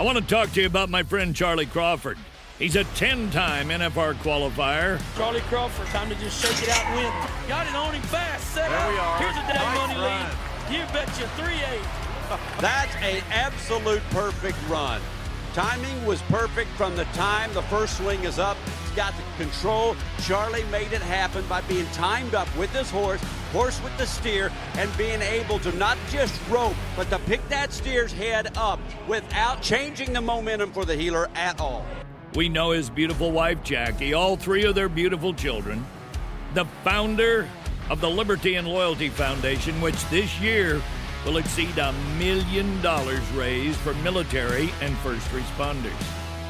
I want to talk to you about my friend Charlie Crawford. He's a 10-time NFR qualifier. Charlie Crawford, time to just shake it out and win. Got it on him fast, set there up. We are. Here's a day nice money run. lead. You betcha 3-8. That's an absolute perfect run. Timing was perfect from the time the first swing is up. He's got the control. Charlie made it happen by being timed up with his horse with the steer, and being able to not just rope, but to pick that steer's head up without changing the momentum for the heeler at all. We know his beautiful wife, Jackie, all three of their beautiful children, the founder of the Liberty and Loyalty Foundation, which this year will exceed $1 million raised for military and first responders.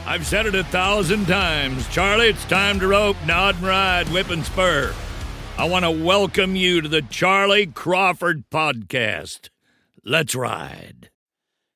I've said it 1,000 times. Charlie, it's time to rope, nod and ride, whip and spur. I want to welcome you to the Charlie Crawford Podcast. Let's ride.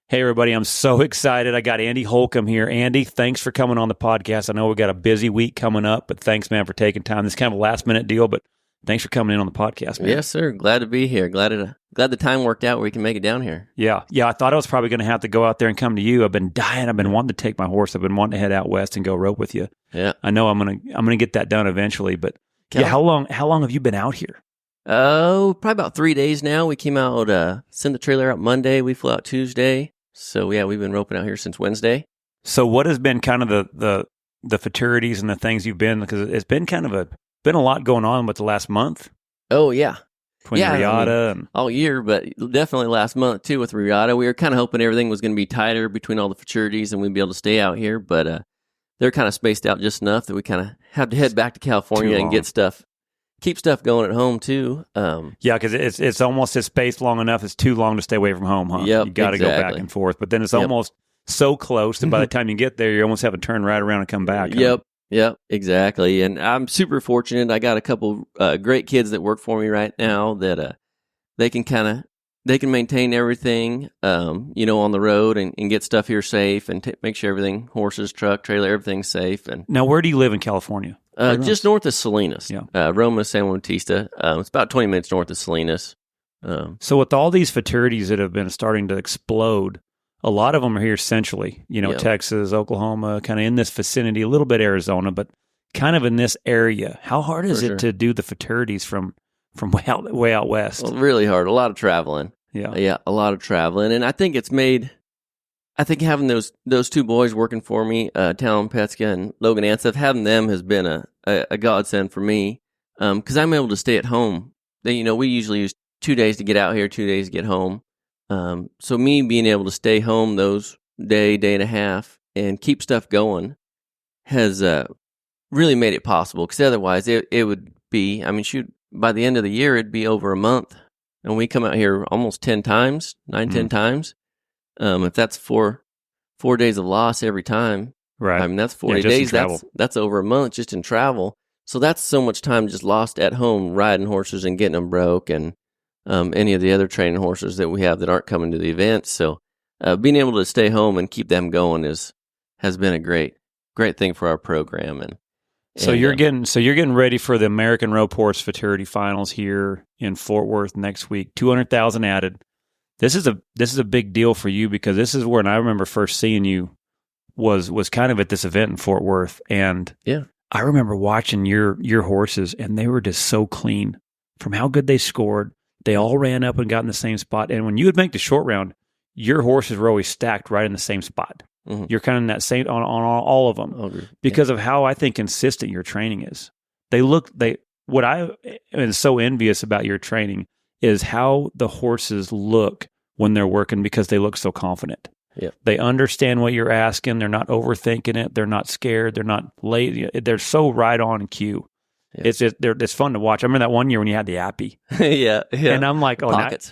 Hey, everybody, I'm so excited. I got Andy Holcomb here. Andy, thanks for coming on the podcast. I know we've got a busy week coming up, but thanks, man, for taking time. This is kind of a last-minute deal, but thanks for coming in on the podcast, man. Yes, sir. Glad to be here. Glad the time worked out where we can make it down here. Yeah. I thought I was probably going to have to go out there and come to you. I've been dying. I've been wanting to take my horse. I've been wanting to head out west and go rope with you. Yeah. I know I'm gonna get that done eventually, but how long have you been out here? Oh, probably about 3 days now. We came out, sent the trailer out Monday. We flew out Tuesday. So, yeah, we've been roping out here since Wednesday. So what has been kind of the futurities and the things you've been, because it's been kind of been a lot going on with the last month. Oh, yeah. Between Riata and all year, but definitely last month, too, with Riata. We were kind of hoping everything was going to be tighter between all the futurities and we'd be able to stay out here, but they're kind of spaced out just enough that we kind of have to head back to California and keep stuff going at home, too. Yeah, because it's almost spaced long enough. It's too long to stay away from home, huh? Yep, you got to go back and forth. But then it's almost so close that by the time you get there, you almost have to turn right around and come back. Huh? Yep, exactly. And I'm super fortunate. I got a couple great kids that work for me right now that they can maintain everything, on the road and get stuff here safe and make sure everything, horses, truck, trailer, everything's safe. And now, where do you live in California? Just north of Salinas, Roma, San Juan Bautista. It's about 20 minutes north of Salinas. So with all these futurities that have been starting to explode, a lot of them are here centrally, Texas, Oklahoma, kind of in this vicinity, a little bit Arizona, but kind of in this area. How hard is it to do the futurities from way out west? Well, really hard. A lot of traveling. Yeah, a lot of traveling. And I think having those two boys working for me, Talon Petska and Logan Anseth, having them has been a godsend for me because I'm able to stay at home. We usually use 2 days to get out here, 2 days to get home. So me being able to stay home those day and a half and keep stuff going has really made it possible because otherwise it would be, by the end of the year, it'd be over a month. And we come out here almost 10 times. If that's four days of loss every time, right? That's 40 days. That's over a month just in travel. So that's so much time just lost at home riding horses and getting them broke, and any of the other training horses that we have that aren't coming to the events. So being able to stay home and keep them going has been a great thing for our program. So you're getting ready for the American Rope Horse Futurity Finals here in Fort Worth next week. 200,000 added. This is a big deal for you because this is when I remember first seeing you was kind of at this event in Fort Worth, and I remember watching your horses, and they were just so clean from how good they scored. They all ran up and got in the same spot, and when you would make the short round, your horses were always stacked right in the same spot. Mm-hmm. You're kind of in that same on all of them because of how I think consistent your training is. What I am so envious about your training is how the horses look when they're working because they look so confident. Yeah. They understand what you're asking. They're not overthinking it. They're not scared. They're not lazy. They're so right on cue. Yeah. It's fun to watch. I remember that one year when you had the Appy. yeah. And I'm like,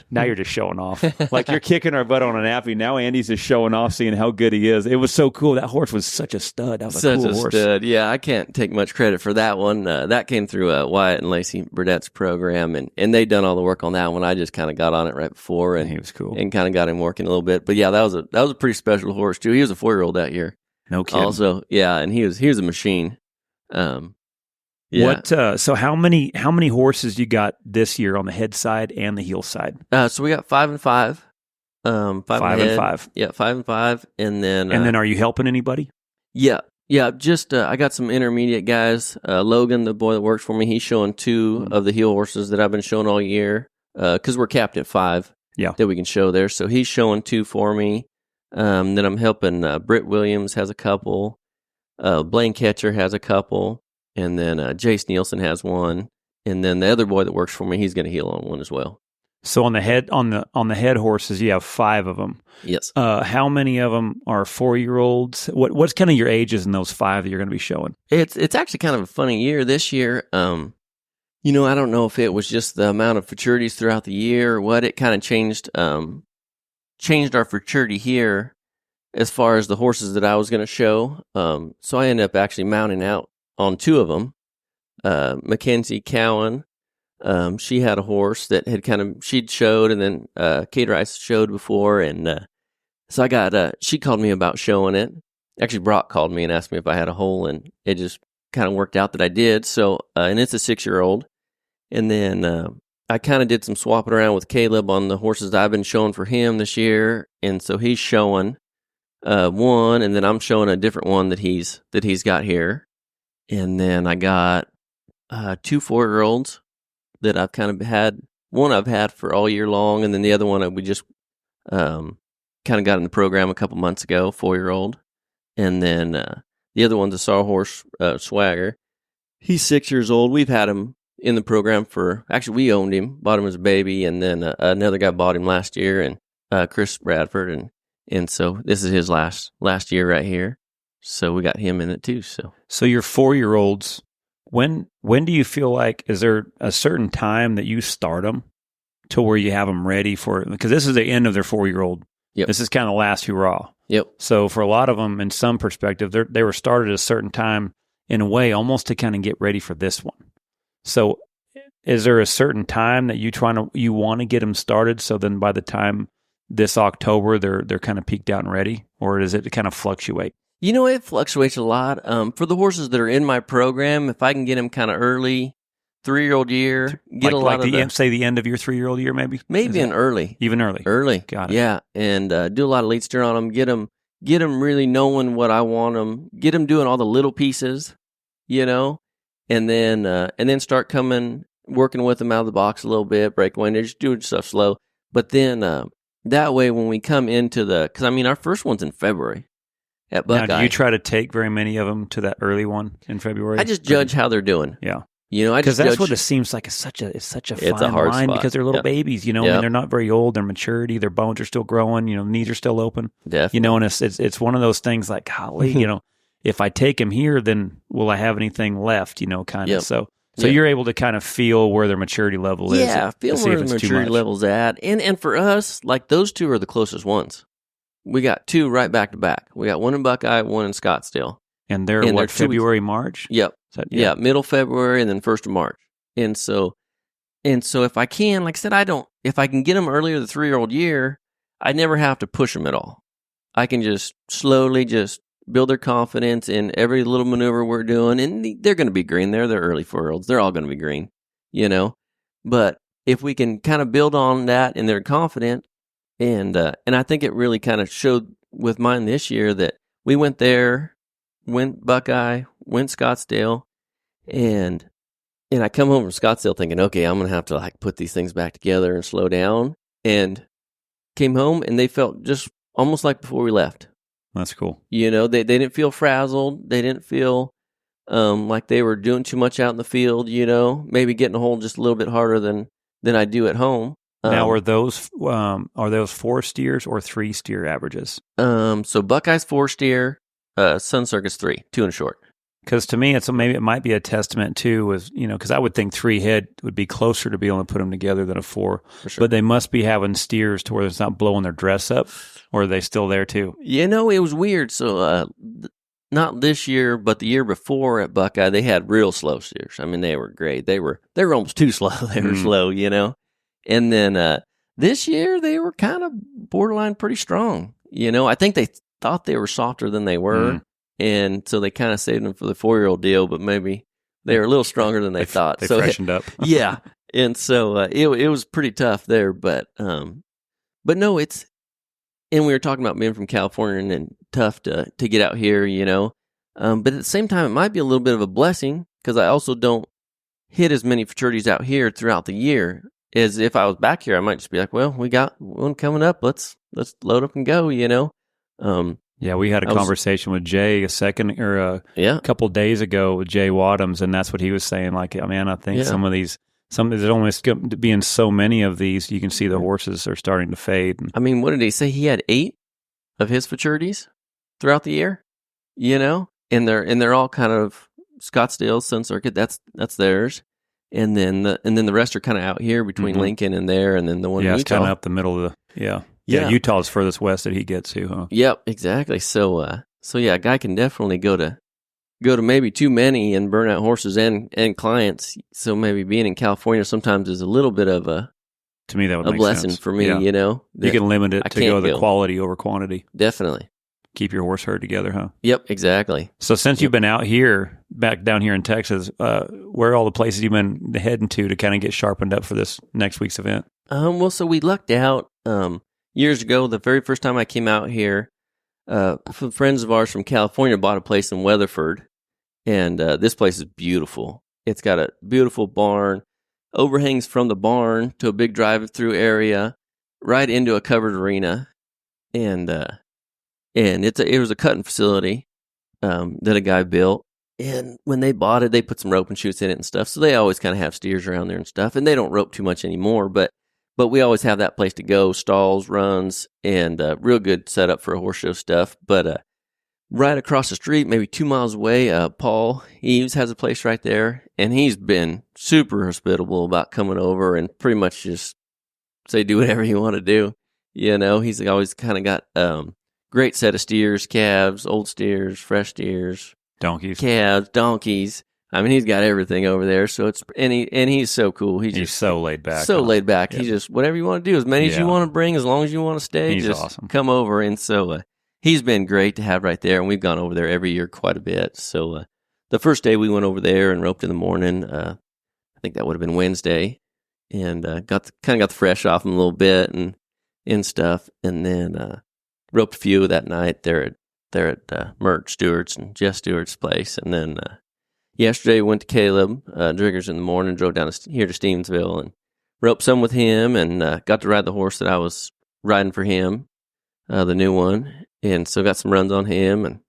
now you're just showing off. Like you're kicking our butt on an Appy. Now Andy's just showing off, seeing how good he is. It was so cool. That horse was such a stud. That was a cool horse. Stud. Yeah, I can't take much credit for that one. That came through Wyatt and Lacey Burdett's program, and they'd done all the work on that one. I just kind of got on it right before, and he was cool, and kind of got him working a little bit. But yeah, that was a pretty special horse too. He was a 4-year-old that year. No kidding. Also, yeah, and he was a machine. Yeah. What? So how many horses you got this year on the head side and the heel side? So we got 5 and 5. 5 and 5. Yeah, 5 and 5, and then are you helping anybody? Yeah. Just I got some intermediate guys. Logan, the boy that works for me, he's showing 2 of the heel horses that I've been showing all year. Because we're capped at 5. Yeah. That we can show there. So he's showing 2 for me. Then I'm helping. Britt Williams has a couple. Blaine Ketcher has a couple, and then Jace Nielsen has one. And then the other boy that works for me, he's going to heel on one as well. So on the head horses, you have 5 of them. Yes. How many of them are 4-year-olds? What's kind of your ages in those 5 that you're going to be showing? It's actually kind of a funny year this year. I don't know if it was just the amount of futurities throughout the year or what. It kind of changed our futurity here as far as the horses that I was going to show. So I ended up actually mounting out on 2 of them. Mackenzie Cowan. She had a horse that she'd showed, and then Kate Rice showed before, and so I got she called me about showing it. Actually, Brock called me and asked me if I had a hole, and it just kind of worked out that I did. So, and it's a 6-year-old, and then I kind of did some swapping around with Caleb on the horses that I've been showing for him this year, and so he's showing one, and then I'm showing a different one that he's got here, and then I got 2 4-year-olds. That I've kind of had. One I've had for all year long, and then the other one we just kind of got in the program a couple months ago, 4-year-old. And then the other one's a Sawhorse Swagger. He's 6 years old. We've had him in the program we owned him, bought him as a baby, and then another guy bought him last year, and Chris Bradford, and so this is his last year right here. So we got him in it too. So your 4-year-olds. When do you feel like, is there a certain time that you start them to where you have them ready for, because this is the end of their 4-year-old. Yep. This is kind of the last hurrah. Yep. So for a lot of them, in some perspective, they were started at a certain time in a way almost to kind of get ready for this one. So is there a certain time that you want to get them started, so then by the time this October they're kind of peaked out and ready, or does it kind of fluctuate? It fluctuates a lot. For the horses that are in my program, if I can get them kind of early, 3-year-old year, get a lot of the end of your 3-year-old year, maybe early, even early. Got it. Yeah, and do a lot of lead steer on them. Get them really knowing what I want them. Get them doing all the little pieces, and then start working with them out of the box a little bit, break away. And they're just doing stuff slow, but then that way when we come into because our first one's in February. At Buckeye. Now, do you try to take very many of them to that early one in February? I just judge how they're doing. Yeah. Because that's what it seems like. It's such a fine hard line spot. because they're little babies, and they're not very old. Their maturity, their bones are still growing. Knees are still open. Definitely. And it's one of those things like, golly, if I take them here, then will I have anything left? Kind of. So you're able to kind of feel where their maturity level is. Yeah, feel where the maturity level's at. And for us, like those 2 are the closest ones. We got 2 right back to back. We got one in Buckeye, one in Scottsdale. And they're what, February, March? Yep. Yeah, middle February and then 1st of March. And so if I can, like I said, if I can get them earlier the 3-year-old year, I never have to push them at all. I can just slowly just build their confidence in every little maneuver we're doing. And they're going to be green. They're early 4-year-olds. They're all going to be green, But if we can kind of build on that and they're confident, and I think it really kind of showed with mine this year that we went there, went Buckeye, went Scottsdale, and I come home from Scottsdale thinking, okay, I'm going to have to put these things back together and slow down, and came home and they felt just almost like before we left. That's cool. They didn't feel frazzled. They didn't feel like they were doing too much out in the field, maybe getting a hold just a little bit harder than I do at home. Now, are those 4 steers or 3 steer averages? So Buckeye's 4 steer, Sun Circus 3, 2 and short. Because to me, it might be a testament too, because I would think 3 head would be closer to be able to put them together than a 4. For sure. But they must be having steers to where it's not blowing their dress up, or are they still there too? It was weird. So not this year, but the year before at Buckeye, they had real slow steers. They were great. They were almost too slow. They were slow, And then this year, they were kind of borderline pretty strong. I think they thought they were softer than they were. And so they kind of saved them for the 4-year-old deal, but maybe they were a little stronger than they thought. They freshened up. Yeah. And so it was pretty tough there. But no, it's we were talking about being from California and tough to get out here, but at the same time, it might be a little bit of a blessing because I also don't hit as many fraternities out here throughout the year as if I was back here. I might just be like, well, we got one coming up. Let's load up and go, Yeah, we had a conversation with Jay a couple days ago with Jay Wadhams, and that's what he was saying. Like, man, I think some of these, there's almost being so many of these, you can see the horses are starting to fade. I mean, what did he say? He had 8 of his fraternities throughout the year, and they're all kind of Scottsdale, Sun Circuit. That's theirs, and then the rest are kind of out here between Lincoln and there, and then the one in Utah. It's kind of up the middle of the Yeah, Utah's furthest west that he gets to, huh? Yep, exactly. So a guy can definitely go to maybe too many and burn out horses and clients. So maybe being in California sometimes is a little bit of a to me that would a make blessing sense. for me. Yeah. You can limit it to go the quality over quantity. Definitely keep your horse herd together, huh? Yep, exactly. So since you've been out here, back down here in Texas, where are all the places you've been heading to kind of get sharpened up for this next week's event? Well, so we lucked out. Years ago, the very first time I came out here, some friends of ours from California bought a place in Weatherford, and this place is beautiful. It's got a beautiful barn, overhangs from the barn to a big drive-through area, right into a covered arena, and it was a cutting facility that a guy built. And when they bought it, they put some rope and chutes in it and stuff. So they always kind of have steers around there and stuff, and they don't rope too much anymore, but we always have that place to go, stalls, runs, and real good setup for horse show stuff. But right across the street, maybe 2 miles away, Paul Eves has a place right there, and he's been super hospitable about coming over and pretty much just say do whatever you want to do. He's always kind of got great set of steers, calves, old steers, fresh steers, donkeys, calves, donkeys. I mean, he's got everything over there. So he's so cool. He's so laid back. So laid back. Yep. He's just whatever you want to do, as many as you want to bring, as long as you want to stay. He's just awesome. Come over. And so he's been great to have right there. And we've gone over there every year quite a bit. So the first day we went over there and roped in the morning. I think that would have been Wednesday, and got the fresh off him a little bit and stuff, and then roped a few that night there at Mert Stewart's and Jeff Stewart's place, and then. Yesterday, went to Caleb Driggers in the morning, drove down here to Stevensville and roped some with him, and got to ride the horse that I was riding for him, the new one. And so got some runs on him and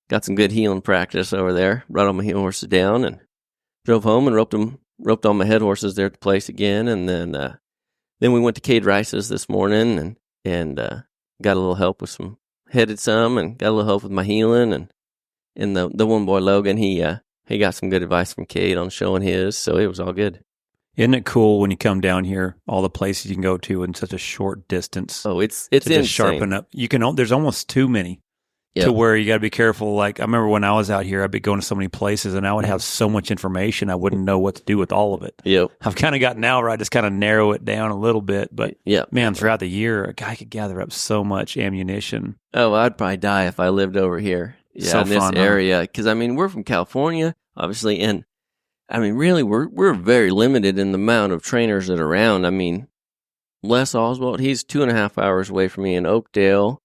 got some good heeling practice over there. Brought all my heel horses down and drove home and roped all my head horses there at the place again. And then we went to Cade Rice's this morning and got a little help with headed some and got a little help with my heeling. And the one boy, Logan, he got some good advice from Cade on showing his, so it was all good. Isn't it cool when you come down here, all the places you can go to in such a short distance? Oh, it's insane. Just sharpen up. There's almost too many to where you got to be careful. Like, I remember when I was out here, I'd be going to so many places, and I would have so much information, I wouldn't know what to do with all of it. Yep. I've kind of gotten now where I just kind of narrow it down a little bit, but man, throughout the year, a guy could gather up so much ammunition. Oh, I'd probably die if I lived over here. Yeah, in this area, because I mean, we're from California, obviously, and I mean, really, we're very limited in the amount of trainers that are around. I mean, Les Oswald, he's 2.5 hours away from me in Oakdale.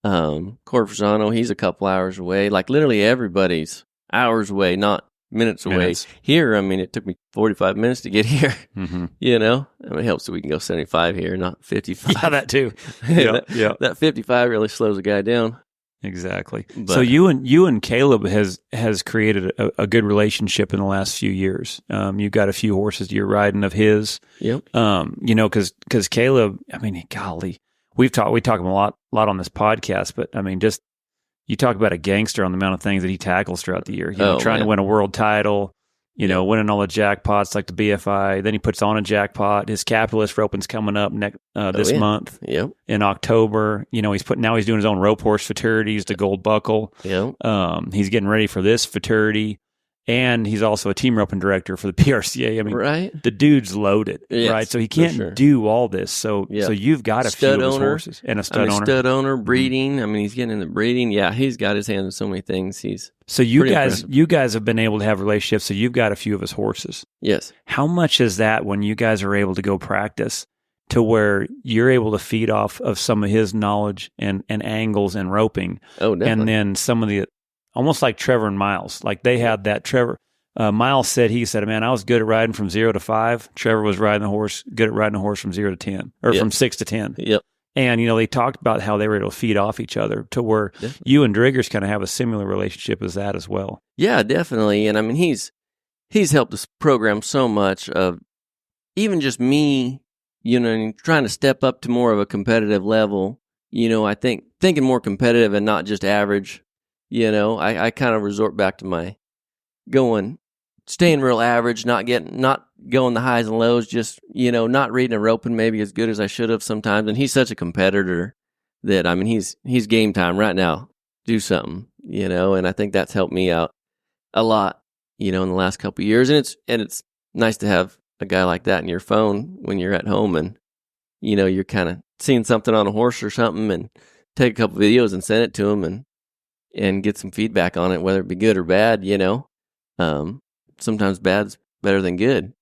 Corey Frisano, he's a couple hours away. Like, literally everybody's hours away, not minutes away. Here, I mean, it took me 45 minutes to get here. Mm-hmm. I mean, it helps that we can go 75 here, not 55. Yeah, that too. That 55 really slows a guy down. Exactly. But, so you and Caleb has created a good relationship in the last few years. You've got a few horses you're riding of his. Yep. Because Caleb, I mean, golly, we talk him a lot on this podcast, but I mean, just you talk about a gangster on the amount of things that he tackles throughout the year. Trying to win a world title. Winning all the jackpots like the BFI. Then he puts on a jackpot. His Capitalist roping's coming up this month in October. He's doing his own rope horse fraternities, the Gold Buckle. Yep. He's getting ready for this fraternity, and he's also a team roping director for the PRCA. I mean, the dude's loaded, right? So he can't do all this. So you've got a few of his horses and a stud owner. Stud owner, breeding. I mean, he's getting into breeding. Yeah, he's got his hands in so many things. So you guys have been able to have relationships. So you've got a few of his horses. Yes. How much is that when you guys are able to go practice? to where you're able to feed off of some of his knowledge and angles and roping. Oh, definitely. And then some of the, almost like Trevor and Miles, like they had that. Miles said, man, I was good at riding from 0 to 5. Trevor was good at riding a horse from 0 to 10, or from 6 to 10. Yep. And, they talked about how they were able to feed off each other to where you and Driggers kind of have a similar relationship as that as well. Yeah, definitely. And I mean, he's helped us program so much of even just me, trying to step up to more of a competitive level. I think thinking more competitive and not just average. I kind of resort back to my staying real average, not going the highs and lows, just, not reading a roping maybe as good as I should have sometimes. And he's such a competitor that, I mean, he's game time right now. Do something, and I think that's helped me out a lot, in the last couple of years. And it's nice to have a guy like that in your phone when you're at home and, you're kind of seeing something on a horse or something and take a couple videos and send it to him and get some feedback on it, whether it be good or bad, sometimes bad's better than good.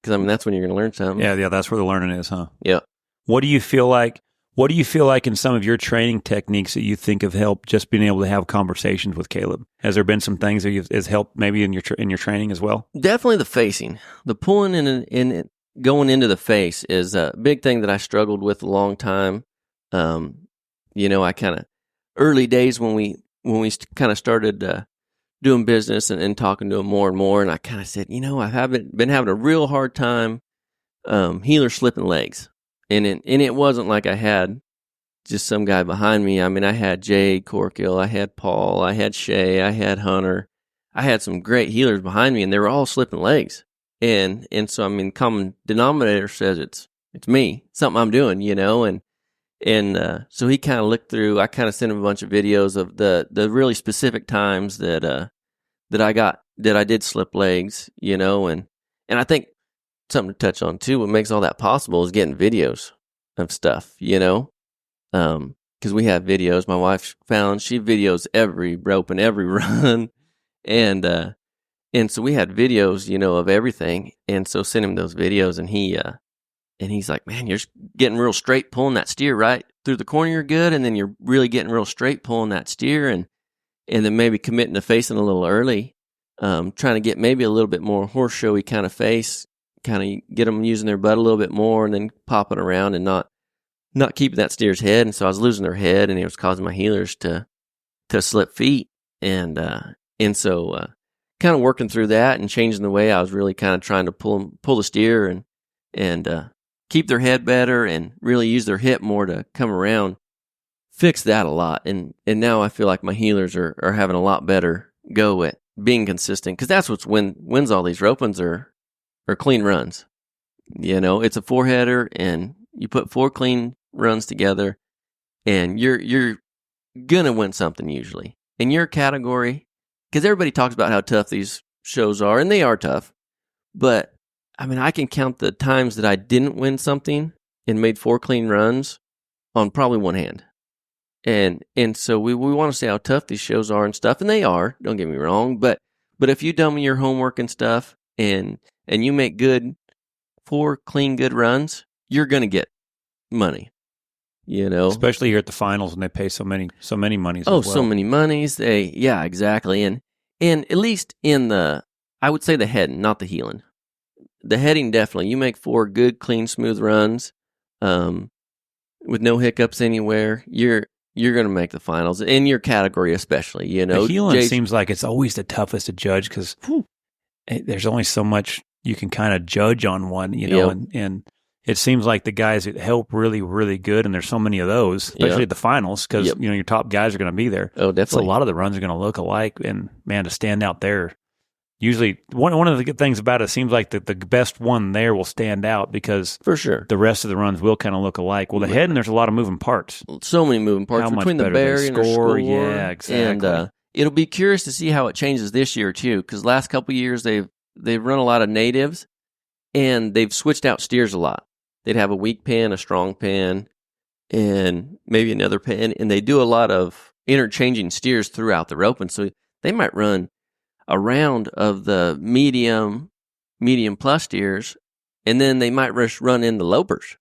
Because, I mean, that's when you're going to learn something. Yeah, that's where the learning is, huh? Yeah. What do you feel like in some of your training techniques that you think have helped just being able to have conversations with Caleb? Has there been some things that has helped maybe in your training as well? Definitely the facing. The pulling in going into the face is a big thing that I struggled with a long time. I kind of, early days when we kind of started doing business and talking to him more and more, and I kind of said, I've been having a real hard time heeler slipping legs. And it wasn't like I had just some guy behind me. I mean, I had Jay Corkill, I had Paul, I had Shay, I had Hunter. I had some great heelers behind me, and they were all slipping legs. And so, I mean, common denominator says it's me, something I'm doing, and so he kind of looked through. I kind of sent him a bunch of videos of the really specific times that I did slip legs, and I think something to touch on too. What makes all that possible is getting videos of stuff, because we have videos. My wife she videos every rope and every run, and so we had videos, of everything, and so sent him those videos, and he's like, man, you're getting real straight pulling that steer right through the corner, you're good, and then you're really getting real straight pulling that steer, and then maybe committing to facing a little early, trying to get maybe a little bit more horse showy kind of face, kind of get them using their butt a little bit more, and then popping around and not keeping that steer's head. And so I was losing their head, and it was causing my heelers to slip feet, and so kind of working through that and changing the way I was really kind of trying to pull the steer and keep their head better and really use their hip more to come around. Fix that a lot, and now I feel like my heelers are having a lot better go at being consistent, because that's what's wins all these ropings are clean runs. It's a 4-header, and you put 4 clean runs together, and you're gonna win something usually in your category. Because everybody talks about how tough these shows are, and they are tough. But I mean, I can count the times that I didn't win something and made 4 clean runs on probably one hand. And so we want to say how tough these shows are and stuff, and they are. Don't get me wrong, but if you dummy your homework and stuff, and you make 4 clean good runs, you're gonna get money. Especially here at the finals when they pay so many monies. Oh, as well. So many monies. Yeah, exactly. And at least in I would say the heading, not the heeling. The heading, definitely. You make 4 good, clean, smooth runs, with no hiccups anywhere. You're going to make the finals in your category, especially. The heeling seems like it's always the toughest to judge, because there's only so much you can kind of judge on one, and it seems like the guys that help really, really good, and there's so many of those, especially at the finals, because your top guys are going to be there. Oh, definitely. So a lot of the runs are going to look alike, and man, to stand out there, usually one of the good things about it seems like the best one there will stand out, because for sure the rest of the runs will kind of look alike. Well, the head, and there's a lot of moving parts. So many moving parts between the bear and the score. Yeah, exactly. And it'll be curious to see how it changes this year too, because last couple of years they've run a lot of natives, and they've switched out steers a lot. They'd have a weak pen, a strong pen, and maybe another pen, and they do a lot of interchanging steers throughout the roping. So they might run a round of the medium plus steers, and then they might run in the lopers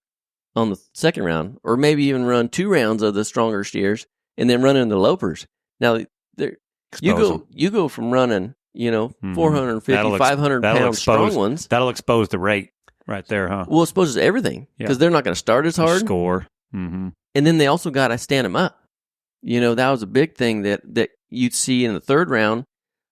on the second round, or maybe even run 2 rounds of the stronger steers and then run in the lopers. Now, you go from running, 450, 500 pound strong ones. That'll expose the rate right there, huh? Well, it exposes everything because they're not going to start as hard. Score. Mm-hmm. And then they also got to stand them up. That was a big thing that you'd see in the third round.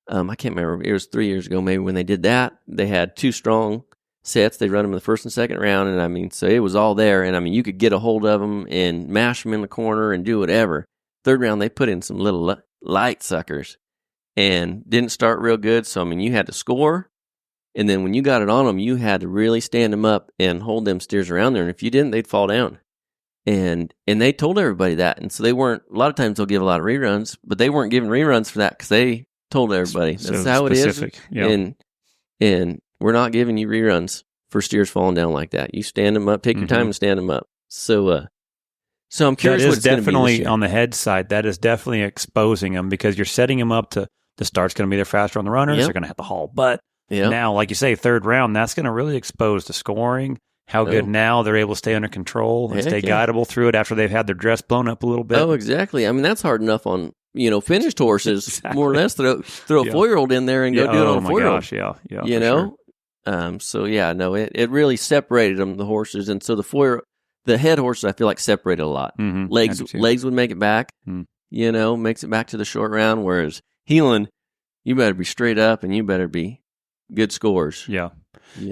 I can't remember. It was 3 years ago maybe when they did that. They had 2 strong sets. They run them in the first and second round. And so it was all there. And you could get a hold of them and mash them in the corner and do whatever. Third round, they put in some little light suckers and didn't start real good. So, you had to score. And then when you got it on them, you had to really stand them up and hold them steers around there. And if you didn't, they'd fall down. And they told everybody that. And so they weren't, a lot of times they'll give a lot of reruns, but they weren't giving reruns for that because they told everybody that's how specific. It is. Yep. And we're not giving you reruns for steers falling down like that. You stand them up, take your time and stand them up. So I'm curious what it's going to be definitely on the head side. That is definitely exposing them because you're setting them up to the start's going to be there faster on the runners. They're going to have to haul butt. Now, like you say, third round, that's going to really expose the scoring. How good now they're able to stay under control and stay guidable through it after they've had their dress blown up a little bit. Oh, exactly. That's hard enough on, finished horses. Exactly. More or less throw a 4-year-old in there and go do it on a 4-year-old. Gosh, yeah. Sure. It really separated them, the horses. And so the head horses, I feel like separated a lot. Mm-hmm. Legs would make it back, makes it back to the short round. Whereas Heelan, you better be straight up and you better be good scores. Yeah.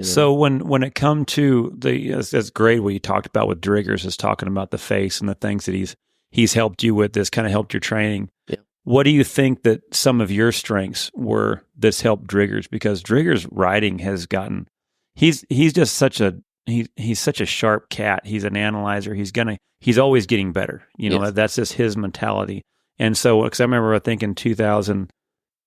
So when it come to that's great what you talked about with Driggers is talking about the face and the things that he's helped you with, this kind of helped your training. Yeah. What do you think that some of your strengths were that's helped Driggers? Because Driggers' riding has gotten he's just such a he's such a sharp cat. He's an analyzer. He's always getting better. That's just his mentality. And so because I remember I think in 2000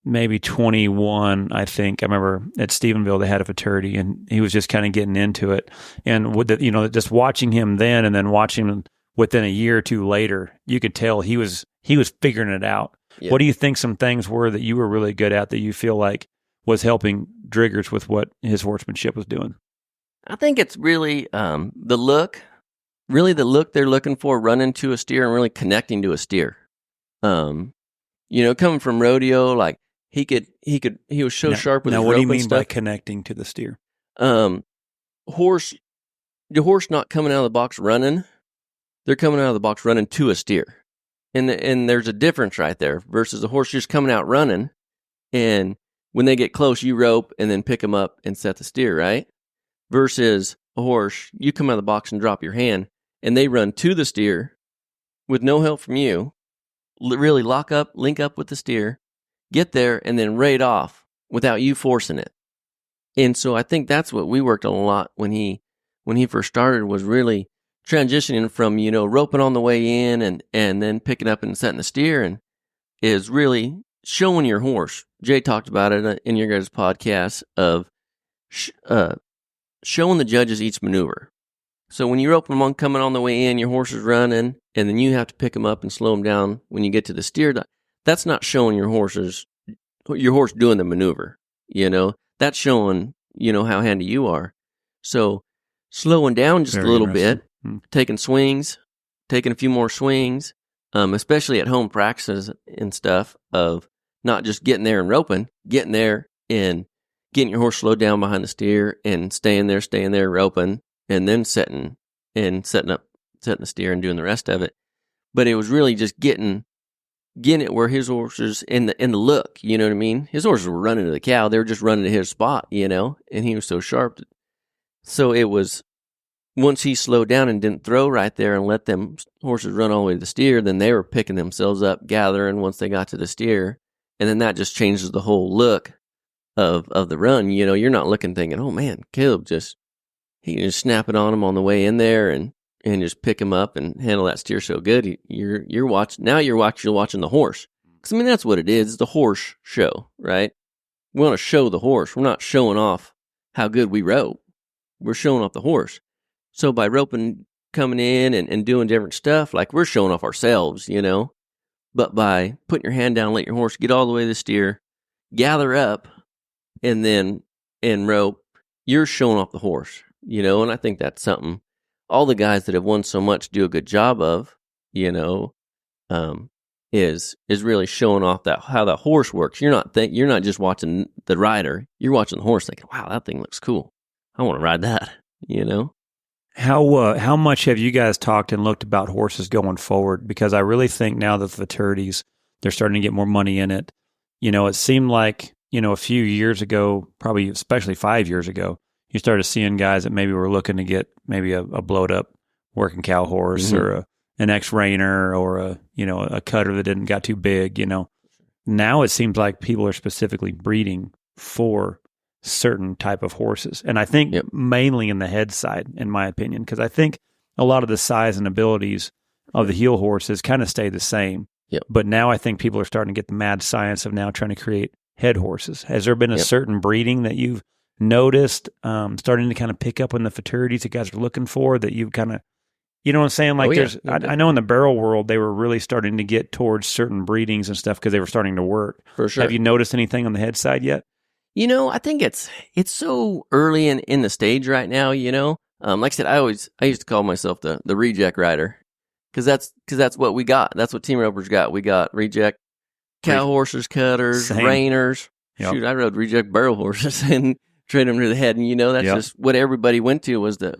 maybe 21, I think. I remember at Stephenville, they had a fraternity, and he was just kind of getting into it. And with just watching him then and then watching him within a year or two later, you could tell he was figuring it out. Yeah. What do you think some things were that you were really good at that you feel like was helping Driggers with what his horsemanship was doing? I think it's really the look they're looking for, running to a steer and really connecting to a steer. Coming from rodeo, like, he was so sharp with his rope and stuff. Now, what do you mean by connecting to the steer? The horse not coming out of the box running. They're coming out of the box running to a steer. And there's a difference right there versus a horse just coming out running. And when they get close, you rope and then pick them up and set the steer, right? Versus a horse, you come out of the box and drop your hand and they run to the steer with no help from you, really link up with the steer, get there, and then raid off without you forcing it. And so I think that's what we worked on a lot when he first started, was really transitioning from, roping on the way in and then picking up and setting the steer, and is really showing your horse. Jay talked about it in your guys' podcast of showing the judges each maneuver. So when you rope them on coming on the way in, your horse is running, and then you have to pick them up and slow them down when you get to the steer. That's not showing your horse doing the maneuver. That's showing, how handy you are. So slowing down just a little bit, taking a few more swings, especially at home practices and stuff, of not just getting there and roping, getting there and getting your horse slowed down behind the steer and staying there, roping, and then setting the steer and doing the rest of it. But it was really just getting it where his horses in the look, you know what I mean? His horses were running to the cow. They were just running to his spot, and he was so sharp. So it was, once he slowed down and didn't throw right there and let them horses run all the way to the steer, then they were picking themselves up, gathering once they got to the steer. And then that just changes the whole look of the run. You're not looking thinking, oh man, Caleb he can just snap it on him on the way in there and just pick him up and handle that steer so good. You're watching the horse. Because, that's what it is. It's the horse show, right? We want to show the horse. We're not showing off how good we rope. We're showing off the horse. So by roping, coming in and doing different stuff, like, we're showing off ourselves, But by putting your hand down, let your horse get all the way to the steer, gather up, and rope, you're showing off the horse, And I think that's something all the guys that have won so much do a good job of, is really showing off how that horse works. You're not just watching the rider. You're watching the horse thinking, wow, that thing looks cool. I want to ride that, How much have you guys talked and looked about horses going forward? Because I really think now that the fraternities, they're starting to get more money in it. It seemed like, a few years ago, probably especially 5 years ago, you started seeing guys that maybe were looking to get maybe a blowed up working cow horse or an ex-reiner or a cutter that got too big, Now it seems like people are specifically breeding for certain type of horses. And I think mainly in the head side, in my opinion, because I think a lot of the size and abilities of the heel horses kind of stay the same. Yep. But now I think people are starting to get the mad science of now trying to create head horses. Has there been a certain breeding that you've noticed starting to kind of pick up in the fraternities that guys are looking for that you've kind of, you know what I'm saying? Like I know in the barrel world, they were really starting to get towards certain breedings and stuff because they were starting to work. For sure. Have you noticed anything on the head side yet? I think it's so early in the stage right now, like I said, I used to call myself the reject rider because that's what we got. That's what Team Roper's got. We got reject cow horses, cutters, reiners. Yep. Shoot, I rode reject barrel horses and trained them to the head. And that's just what everybody went to was they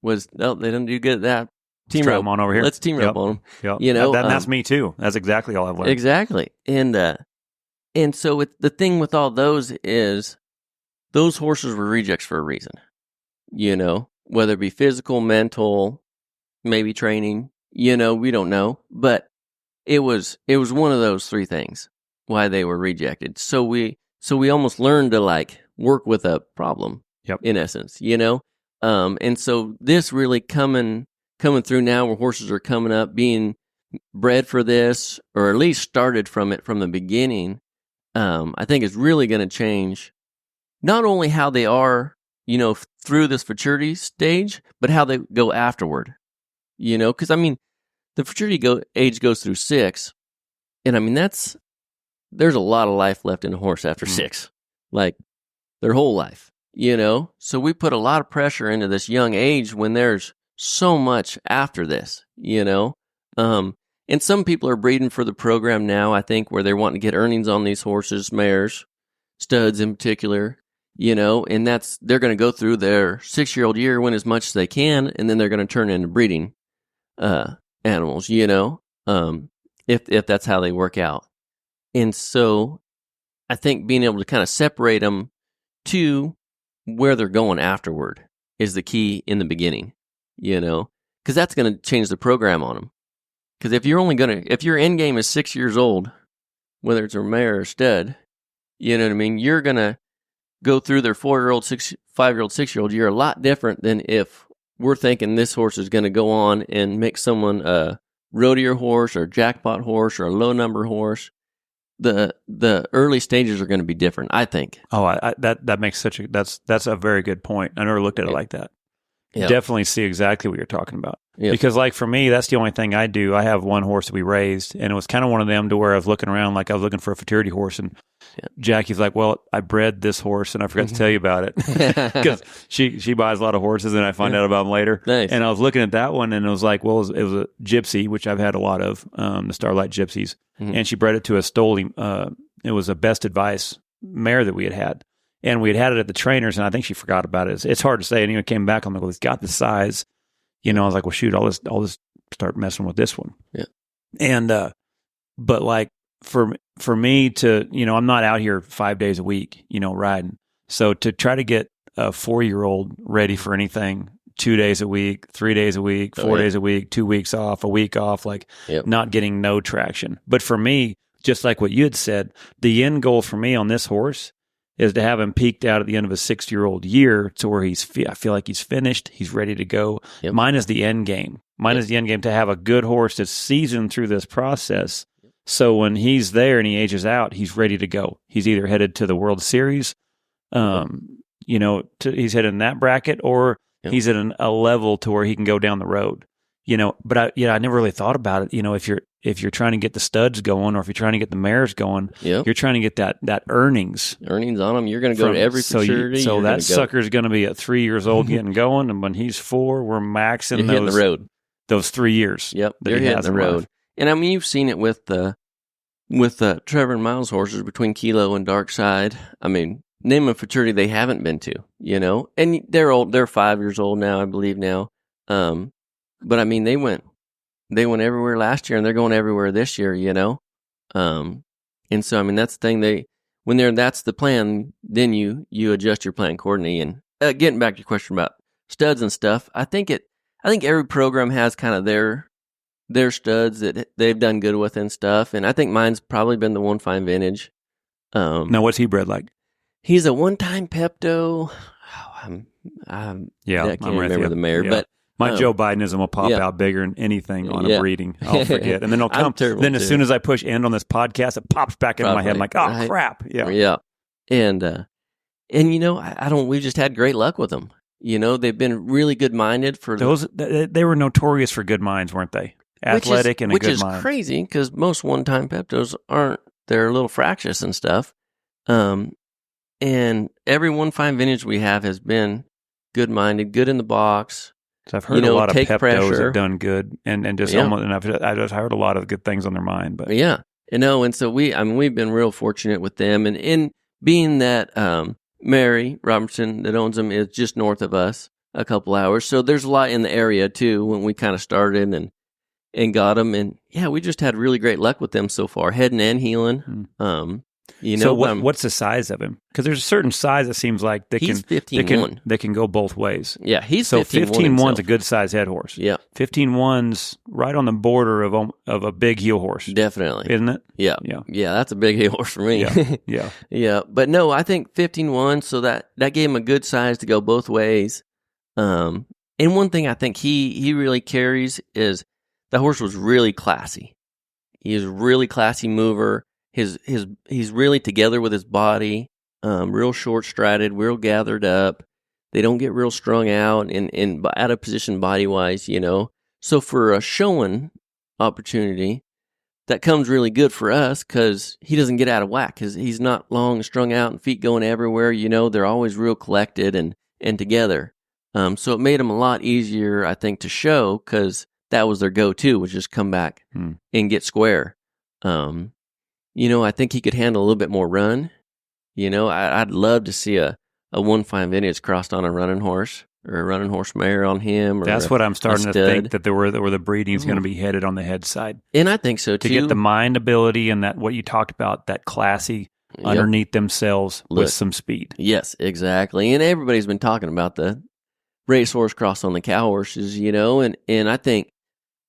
didn't do good at that. Team rope on over here. Let's team rope on them. Yep. That's me too. That's exactly all I've learned. Exactly. And so the thing with all those is those horses were rejects for a reason, whether it be physical, mental, maybe training, we don't know, but it was one of those three things why they were rejected. So we almost learned to work with a problem in essence, and so this really coming through now where horses are coming up, being bred for this, or at least started from it from the beginning. I think it's really going to change not only how they are, through this futurity stage, but how they go afterward, because the futurity age goes through 6, and there's a lot of life left in a horse after 6, like their whole life, so we put a lot of pressure into this young age when there's so much after this, and some people are breeding for the program now, I think, where they're wanting to get earnings on these horses, mares, studs in particular, and they're going to go through their 6-year-old year, win as much as they can, and then they're going to turn into breeding animals, if that's how they work out. And so I think being able to kind of separate them to where they're going afterward is the key in the beginning, because that's going to change the program on them. Because if your end game is 6 years old, whether it's a mare or stud, you're going to go through their 4-year-old, 5-year-old, 6-year-old year a lot different than if we're thinking this horse is going to go on and make someone a rodeo horse or jackpot horse or a low number horse. The early stages are going to be different, I think. Oh, that makes that's a very good point. I never looked at it like that. Yep. Definitely see exactly what you're talking about. Yep. Because for me, that's the only thing I do. I have one horse that we raised, and it was kind of one of them to where I was looking around like I was looking for a futurity horse, and Jackie's like, well, I bred this horse, and I forgot to tell you about it. Because she buys a lot of horses, and I find out about them later. Nice. And I was looking at that one, and it was like, well, it was a gypsy, which I've had a lot of, the Starlight Gypsies, and she bred it to a Stoli. It was a Best Advice mare that we had. And we had it at the trainers, and I think she forgot about it. It's hard to say. And it came back, I'm like, well, it's got the size. I was like, well, shoot, I'll just start messing with this one. Yeah. And, but for me to, I'm not out here 5 days a week, riding. So to try to get a 4-year-old ready for anything 2 days a week, 3 days a week, 4 days a week, 2 weeks off, a week off, not getting no traction. But for me, just like what you had said, the end goal for me on this horse is to have him peaked out at the end of a 6-year-old year to where I feel like he's finished, he's ready to go. Yep. Mine is the end game. Is the end game to have a good horse that's seasoned through this process. So when he's there and he ages out, he's ready to go. He's either headed to the World Series, he's headed in that bracket, or he's at a level to where he can go down the road. But I never really thought about it. If you're trying to get the studs going, or if you're trying to get the mares going, you're trying to get that earnings on them. You're going to go to every futurity. So that sucker's going to be at 3 years old getting going, and when he's 4, we're maxing hitting the road. Those 3 years. Yep, you're hitting the road. And I mean, you've seen it with Trevor and Miles horses between Kilo and Dark Side. I mean, name a futurity they haven't been to, and they're old. They're 5 years old now, I believe now. But I mean, they went everywhere last year, and they're going everywhere this year, And so, I mean, that's the thing. That's the plan, then you adjust your plan accordingly. And getting back to your question about studs and stuff, I think every program has kind of their studs that they've done good with and stuff. And I think mine's probably been the One Fine Vintage. Now, what's he bred like? He's a one-time Pepto. I can't remember the mare, but. My Joe Bidenism will pop out bigger than anything on a breeding. I'll forget. And then it'll come. Then as soon as I push end on this podcast, it pops back into my head. I'm like, oh, crap. Yeah. Yeah. And we've just had great luck with them. They've been really good-minded for those. They were notorious for good minds, weren't they? Athletic and a good mind. Which is crazy because most one-time Peptos aren't. They're a little fractious and stuff. And every One Fine Vintage we have has been good-minded, good in the box. So I've heard a lot of Peptos have done good, and I've heard a lot of good things on their mind. But and so we've been real fortunate with them, and in being that Mary Robertson that owns them is just north of us, a couple hours. So there's a lot in the area too when we kind of started and got them, and we just had really great luck with them so far, heading and heeling. So what's the size of him? Because there's a certain size that seems like they can go both ways. Yeah, he's so 15-1's a good size head horse. Yeah, 15-1's right on the border of a big heel horse. Definitely, isn't it? Yeah. That's a big heel horse for me. Yeah. But no, I think 15-1. So that gave him a good size to go both ways. And one thing I think he really carries is the horse was really classy. He is a really classy mover. He's really together with his body, real short strided, real gathered up. They don't get real strung out and out of position body wise, So for a showing opportunity, that comes really good for us because he doesn't get out of whack because he's not long strung out and feet going everywhere. They're always real collected and together. So it made him a lot easier, I think, to show because that was their go-to, was just come back and get square. I think he could handle a little bit more run. I'd love to see a One Fine Vintage crossed on a running horse or a running horse mare on him. Or that's what I'm starting to think, that where the breeding's going to be headed on the head side. And I think so, too. To get the mind ability and that what you talked about, that classy underneath themselves with some speed. Yes, exactly. And everybody's been talking about the racehorse crossed on the cow horses, and I think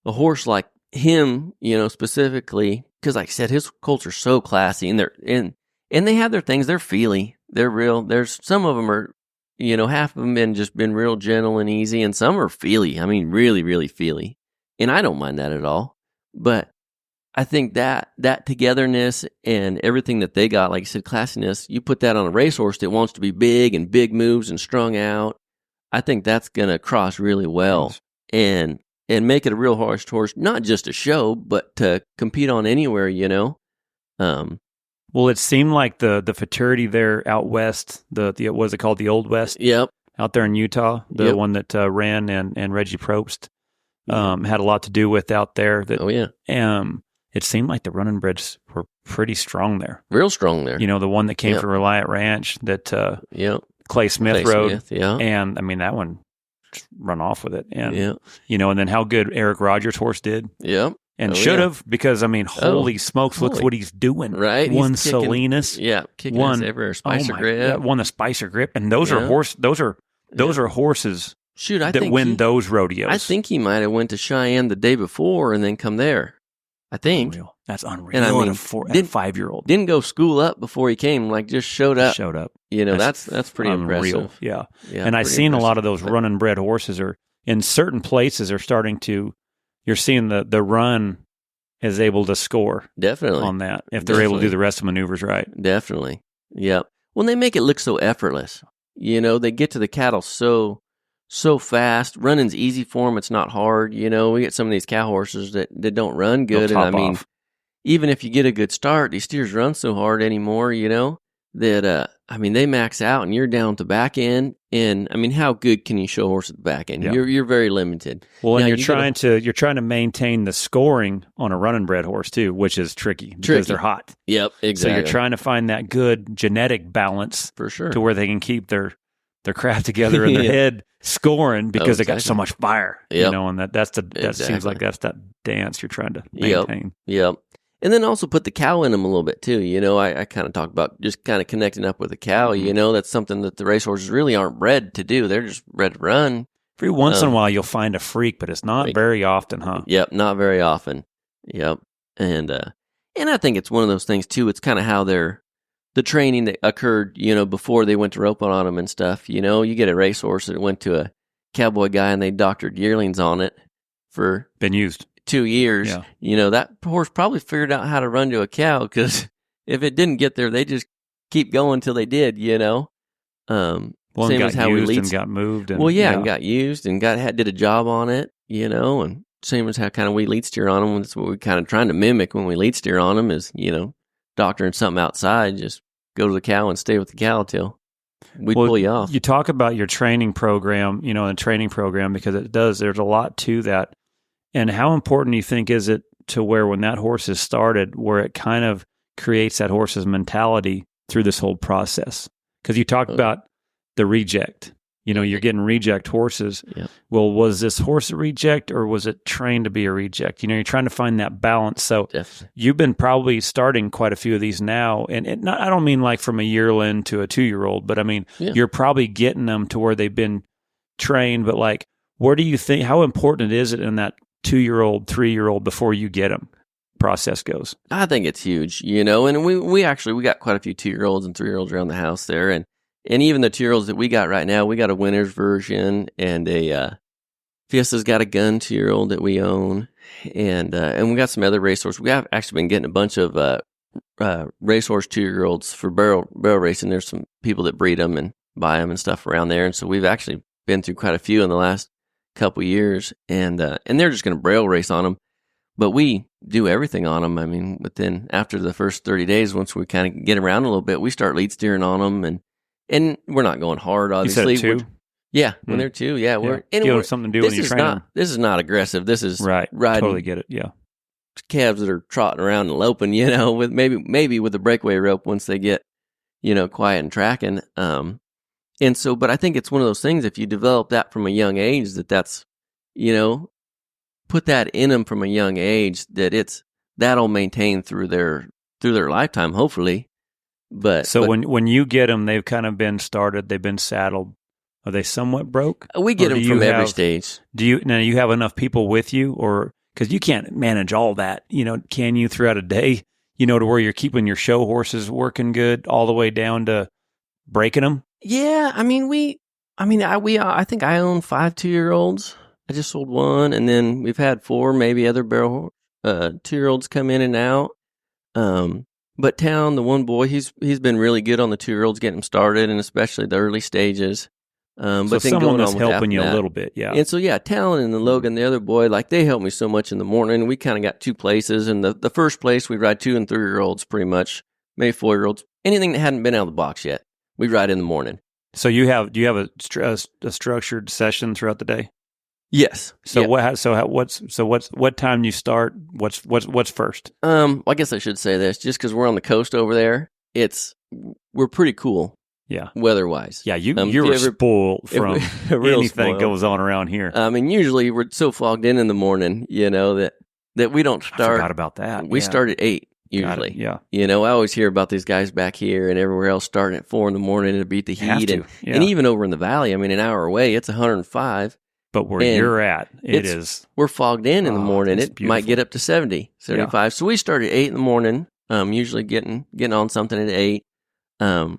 a horse like him, specifically, because like I said, his colts are so classy, and they have their things. They're feely. They're real. There's some of them are, half of them been real gentle and easy, and some are feely. I mean, really, really feely. And I don't mind that at all. But I think that togetherness and everything that they got, like you said, classiness, you put that on a racehorse that wants to be big and big moves and strung out. I think that's going to cross really well and make it a real horse, not just a show, but to compete on anywhere, Well, it seemed like the futurity there out west, the what was it called, the Old West? Yep. Out there in Utah, the one that ran and Reggie Probst had a lot to do with out there. It seemed like the running breds were pretty strong there. Real strong there. The one that came from Reliant Ranch that Clay Smith rode. And I mean, that one run off with it. And, and then how good Eric Rogers' horse did. Yep. And should have, because, I mean, holy smokes, look what he's doing. Right. Won Salinas. Kicking us everywhere. Spicer Grip. Won the Spicer Grip. And those are horses that win those rodeos. I think he might have went to Cheyenne the day before and then come there. I think. Unreal. That's unreal. And I mean, a 5-year-old. Didn't go school up before he came, just showed up. That's pretty unreal. Impressive. Yeah. And I've seen a lot of those running bred horses are in certain places are starting to, you're seeing the run is able to score. Definitely. On that. If they're able to do the rest of the maneuvers right. Definitely. Yep. Well, they make it look so effortless. They get to the cattle so so fast. Running's easy for them. It's not hard. We get some of these cow horses that don't run good. And I mean, off. Even if you get a good start, these steers run so hard anymore, that, they max out and you're down to back end. And I mean, how good can you show a horse at the back end? Yeah. You're very limited. Well, and you're trying to maintain the scoring on a running bred horse too, which is tricky because they're hot. Yep, exactly. So you're trying to find that good genetic balance for sure to where they can keep their crap together in their head scoring because they got so much fire. Yep. And that seems like that's that dance you're trying to maintain. Yep. And then also put the cow in them a little bit too. I kind of talk about just kind of connecting up with the cow. That's something that the racehorses really aren't bred to do. They're just bred to run. Every once in a while you'll find a freak, but it's not very often, huh? Yep, not very often. Yep. And I think it's one of those things too. It's kind of how the training that occurred, before they went to roping on them and stuff. You get a racehorse that went to a cowboy guy and they doctored yearlings on it for been used 2 years. Yeah. That horse probably figured out how to run to a cow, because if it didn't get there, they just keep going till they did. Well, same got as how we used lead. And got moved. And, and got used and did a job on it. And same as how kind of we lead steer on them. That's what we're kind of trying to mimic when we lead steer on them is doctoring something outside. Just go to the cow and stay with the cow till we pull you off. You talk about your training program, because there's a lot to that. And how important do you think is it to where when that horse is started, where it kind of creates that horse's mentality through this whole process? Because you talked about the reject. You're getting reject horses. Yep. Well, was this horse a reject or was it trained to be a reject? You're trying to find that balance. So Definitely. You've been probably starting quite a few of these now. And I don't mean like from a yearling to a 2-year-old, but I mean, you're probably getting them to where they've been trained. But like, where do you think, how important is it in that 2-year-old, 3-year-old before you get them process goes? I think it's huge, and we got quite a few 2-year-olds and 3-year-olds around the house there. And even the 2-year-olds that we got right now, we got a winner's version and a Fiesta's got a gun 2-year-old that we own. And we got some other racehorses. We have actually been getting a bunch of racehorse 2-year-olds for barrel racing. There's some people that breed them and buy them and stuff around there. And so we've actually been through quite a few in the last couple years, and they're just going to barrel race on them. But we do everything on them. I mean, after the first 30 days, once we kind of get around a little bit, we start lead steering on them, and we're not going hard, obviously. You said 2? When they're 2, we're give them something to do when you train them. This is not aggressive. This is right. Riding totally get it. Yeah, calves that are trotting around and loping, with maybe with a breakaway rope once they get, quiet and tracking. And so, but I think it's one of those things, if you develop that from a young age, that's, put that in them from a young age, that'll maintain through their lifetime, hopefully. But when you get them, they've kind of been started, they've been saddled. Are they somewhat broke? We get them from every stage. Do you have enough people with you, or because you can't manage all that? Can you throughout a day? To where you're keeping your show horses working good all the way down to breaking them? Yeah, I think I own 5 2-year-olds. I just sold one, and then we've had 4 maybe other barrel 2-year-olds come in and out. But Town, the one boy, he's been really good on the 2-year-olds, getting them started, and especially the early stages. But then someone that's helping you a little bit, yeah. And so Town and the Logan, the other boy, like they help me so much in the morning. We kind of got 2 places, and the first place we ride 2 and 3-year-olds pretty much, maybe 4-year-olds, anything that hadn't been out of the box yet. We ride in the morning. So do you have a structured session throughout the day? Yes. So what time do you start? What's first? I guess I should say this, just because we're on the coast over there, we're pretty cool. Yeah. Weather-wise. Yeah, you're spoiled from anything spoiled. goes on around here. Usually we're so fogged in the morning, that we don't start. I forgot about that. We start at 8. Usually, yeah. I always hear about these guys back here and everywhere else starting at 4 a.m. to beat the heat, and even over in the valley. An hour away, it's 105. But where you're at, we're fogged in the morning. It beautiful. Might get up to 70, 75. Yeah. So we start at 8 in the morning. Usually getting on something at 8. And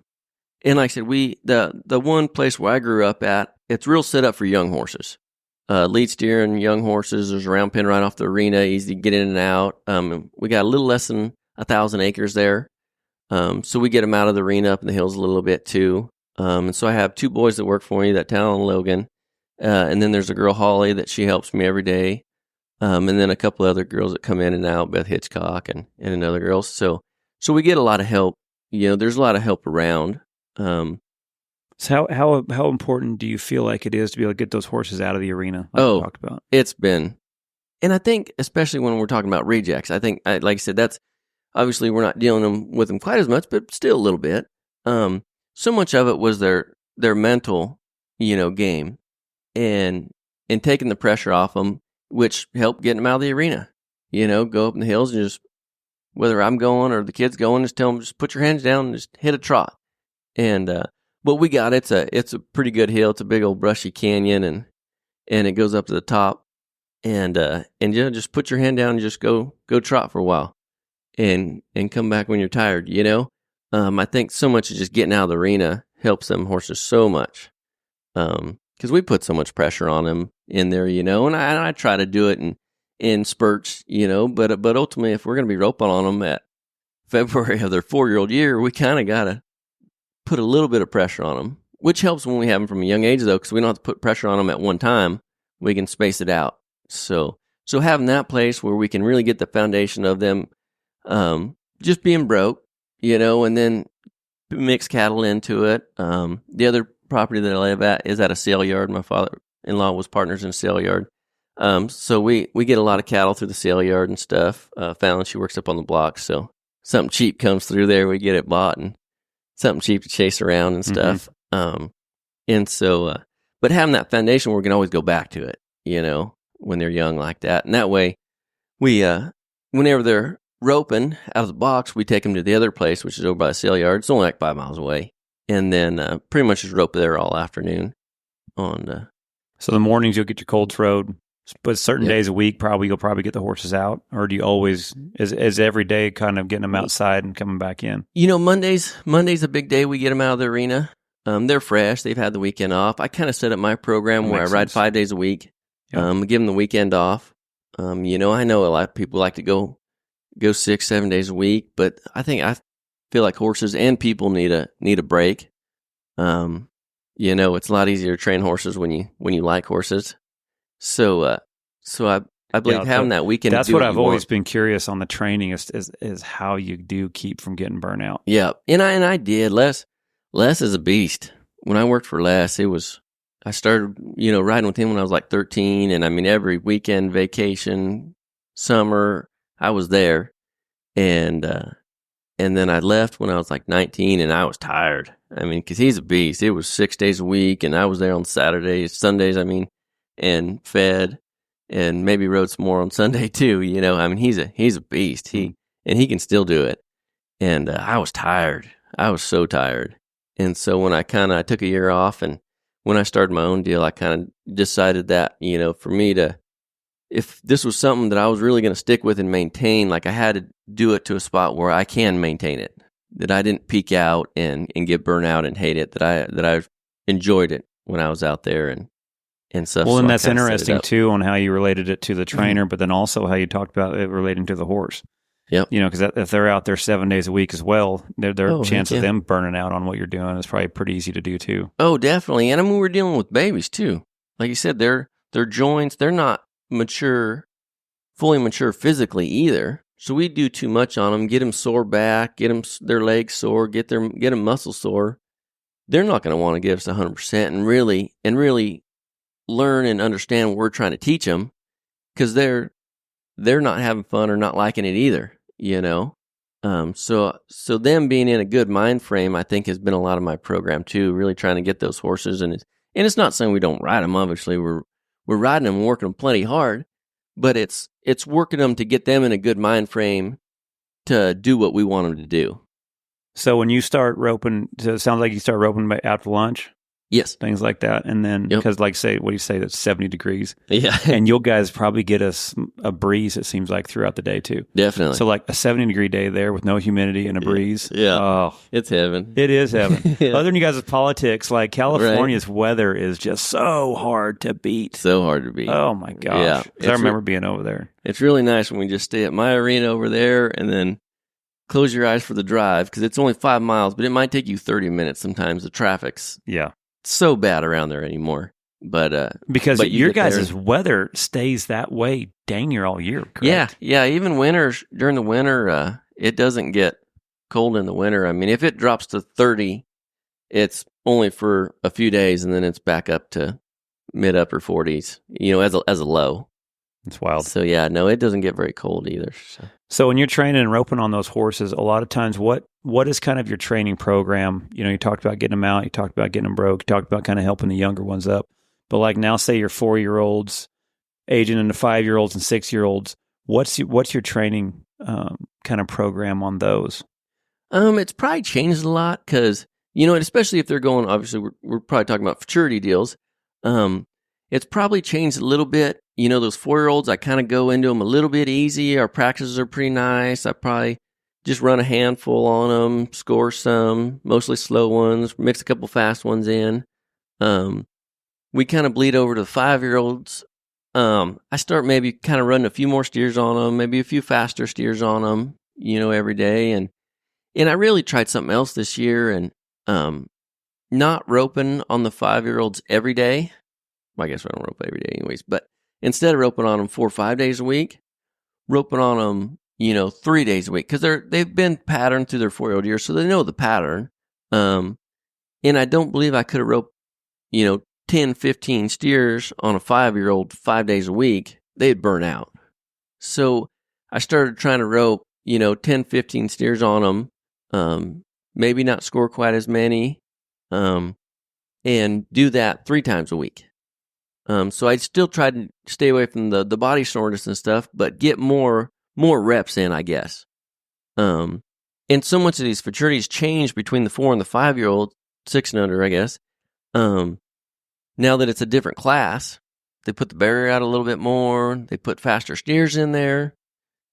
like I said, the one place where I grew up at, it's real set up for young horses. Lead steering, young horses. There's a round pen right off the arena, easy to get in and out. We got a little less than 1,000 acres there. So we get them out of the arena up in the hills a little bit too. And so I have 2 boys that work for me, that Town and Logan. And then there's a girl, Holly, that she helps me every day. And then a couple other girls that come in and out, Beth Hitchcock and another girl. So we get a lot of help. There's a lot of help around. So how important do you feel like it is to be able to get those horses out of the arena? Like we talked about? It's been, and I think especially when we're talking about rejects, I think, like I said, that's obviously we're not dealing with them quite as much, but still a little bit. So much of it was their mental, game, and taking the pressure off them, which helped getting them out of the arena. Go up in the hills and just, whether I'm going or the kid's going, just tell them, just put your hands down and just hit a trot. And but we got it's a pretty good hill. It's a big old brushy canyon, and it goes up to the top, and just put your hand down and just go trot for a while, and come back when you're tired. I think so much of just getting out of the arena helps them horses so much, because we put so much pressure on them in there, and I try to do it in spurts, but ultimately, if we're going to be roping on them at February of their 4-year-old year, we kind of got to put a little bit of pressure on them, which helps when we have them from a young age, though, because we don't have to put pressure on them at one time. We can space it out. So having that place where we can really get the foundation of them just being broke, and then mix cattle into it. The other property that I live at is at a sale yard. My father-in-law was partners in a sale yard. So we get a lot of cattle through the sale yard and stuff. Fallon, she works up on the block, so something cheap comes through there, we get it bought, and something cheap to chase around and stuff. And so, but having that foundation where we can always go back to it, when they're young like that. And that way, we, whenever they're roping out of the box, we take them to the other place, which is over by the sale yard. It's only like 5 miles away. And then pretty much just rope there all afternoon. So the mornings you'll get your colts rode, but certain days a week you'll probably get the horses out, or do you always is every day kind of getting them outside and coming back in? Monday's a big day. We get them out of the arena. They're fresh. They've had the weekend off. I kind of set up my program where I ride 5 days a week. Give them the weekend off. I know a lot of people like to go 6-7 days a week, but I feel like horses and people need a break. It's a lot easier to train horses when you like horses. So I believe having that weekend. That's what I've always been curious on the training is how you do keep from getting burnt out. Yeah, and I did. Les is a beast. When I worked for Les, I started riding with him when I was like 13, and I mean every weekend, vacation, summer, I was there, and then I left when I was like 19, and I was tired. I mean, because he's a beast. It was 6 days a week, and I was there on Saturdays, Sundays. And fed, and maybe rode some more on Sunday too. He's a beast. He can still do it. And I was tired. I was so tired. And so when I took a year off, and when I started my own deal, I kind of decided that, for me if this was something that I was really going to stick with and maintain, like I had to do it to a spot where I can maintain it, that I didn't peak out and get burnt out and hate it, that I enjoyed it when I was out there and stuff. Well, and that's interesting too on how you related it to the trainer, but then also how you talked about it relating to the horse. Yep. Because if they're out there 7 days a week as well, their chance of them burning out on what you're doing is probably pretty easy to do too. Oh, definitely. And we're dealing with babies too. Like you said, their joints, they're not fully mature physically either. So we do too much on them, get them sore back, get them their legs sore, get them muscle sore. They're not going to want to give us 100% and really learn and understand what we're trying to teach them, because they're not having fun or not liking it either, So them being in a good mind frame, I think, has been a lot of my program too. Really trying to get those horses, and it's not saying we don't ride them. Obviously, we're riding them and working them plenty hard, but it's working them to get them in a good mind frame to do what we want them to do. So when you start roping, it sounds like you start roping after lunch. Yes. Things like that. And then, because what do you say, that's 70 degrees. Yeah. And you'll guys probably get us a breeze, it seems like, throughout the day too. Definitely. So like a 70-degree day there with no humidity and a breeze. Yeah. Oh, it's heaven. It is heaven. Other than you guys' politics, like California's weather is just so hard to beat. So hard to beat. Oh my gosh. Yeah. I remember being over there. It's really nice when we just stay at my arena over there and then close your eyes for the drive, because it's only 5 miles, but it might take you 30 minutes sometimes. The traffic's so bad around there anymore. because but your guys' weather stays that way dang near all year, correct? Yeah. Even during the winter, it doesn't get cold in the winter. I mean, if it drops to 30, it's only for a few days, and then it's back up to mid-upper 40s, as a low. It's wild. So, yeah, no, it doesn't get very cold either. So when you're training and roping on those horses, a lot of times what is kind of your training program? You talked about getting them out, you talked about getting them broke, you talked about kind of helping the younger ones up. But like now, say your 4-year-olds aging into 5-year-olds and 6-year-olds, what's your training kind of program on those? It's probably changed a lot because, and especially if they're going, obviously we're probably talking about futurity deals. It's probably changed a little bit. Those 4-year-olds, I kind of go into them a little bit easy. Our practices are pretty nice. I probably just run a handful on them, score some, mostly slow ones, mix a couple fast ones in. We kind of bleed over to the 5-year-olds. I start maybe kind of running a few more steers on them, maybe a few faster steers on them, every day. And I really tried something else this year and not roping on the 5-year-olds every day. Well, I guess I don't rope every day anyways, but instead of roping on them 4 or 5 days a week, roping on them, 3 days a week, because they've been patterned through their 4-year-old years, so they know the pattern. And I don't believe I could have roped, 10, 15 steers on a 5-year-old 5 days a week. They'd burn out. So I started trying to rope, 10, 15 steers on them, maybe not score quite as many, and do that 3 times a week. So I still tried to stay away from the body soreness and stuff, but get more reps in, I guess. And so much of these futurities change between the 4 and the 5-year-old, 6 and under, I guess. Now that it's a different class, they put the barrier out a little bit more. They put faster steers in there.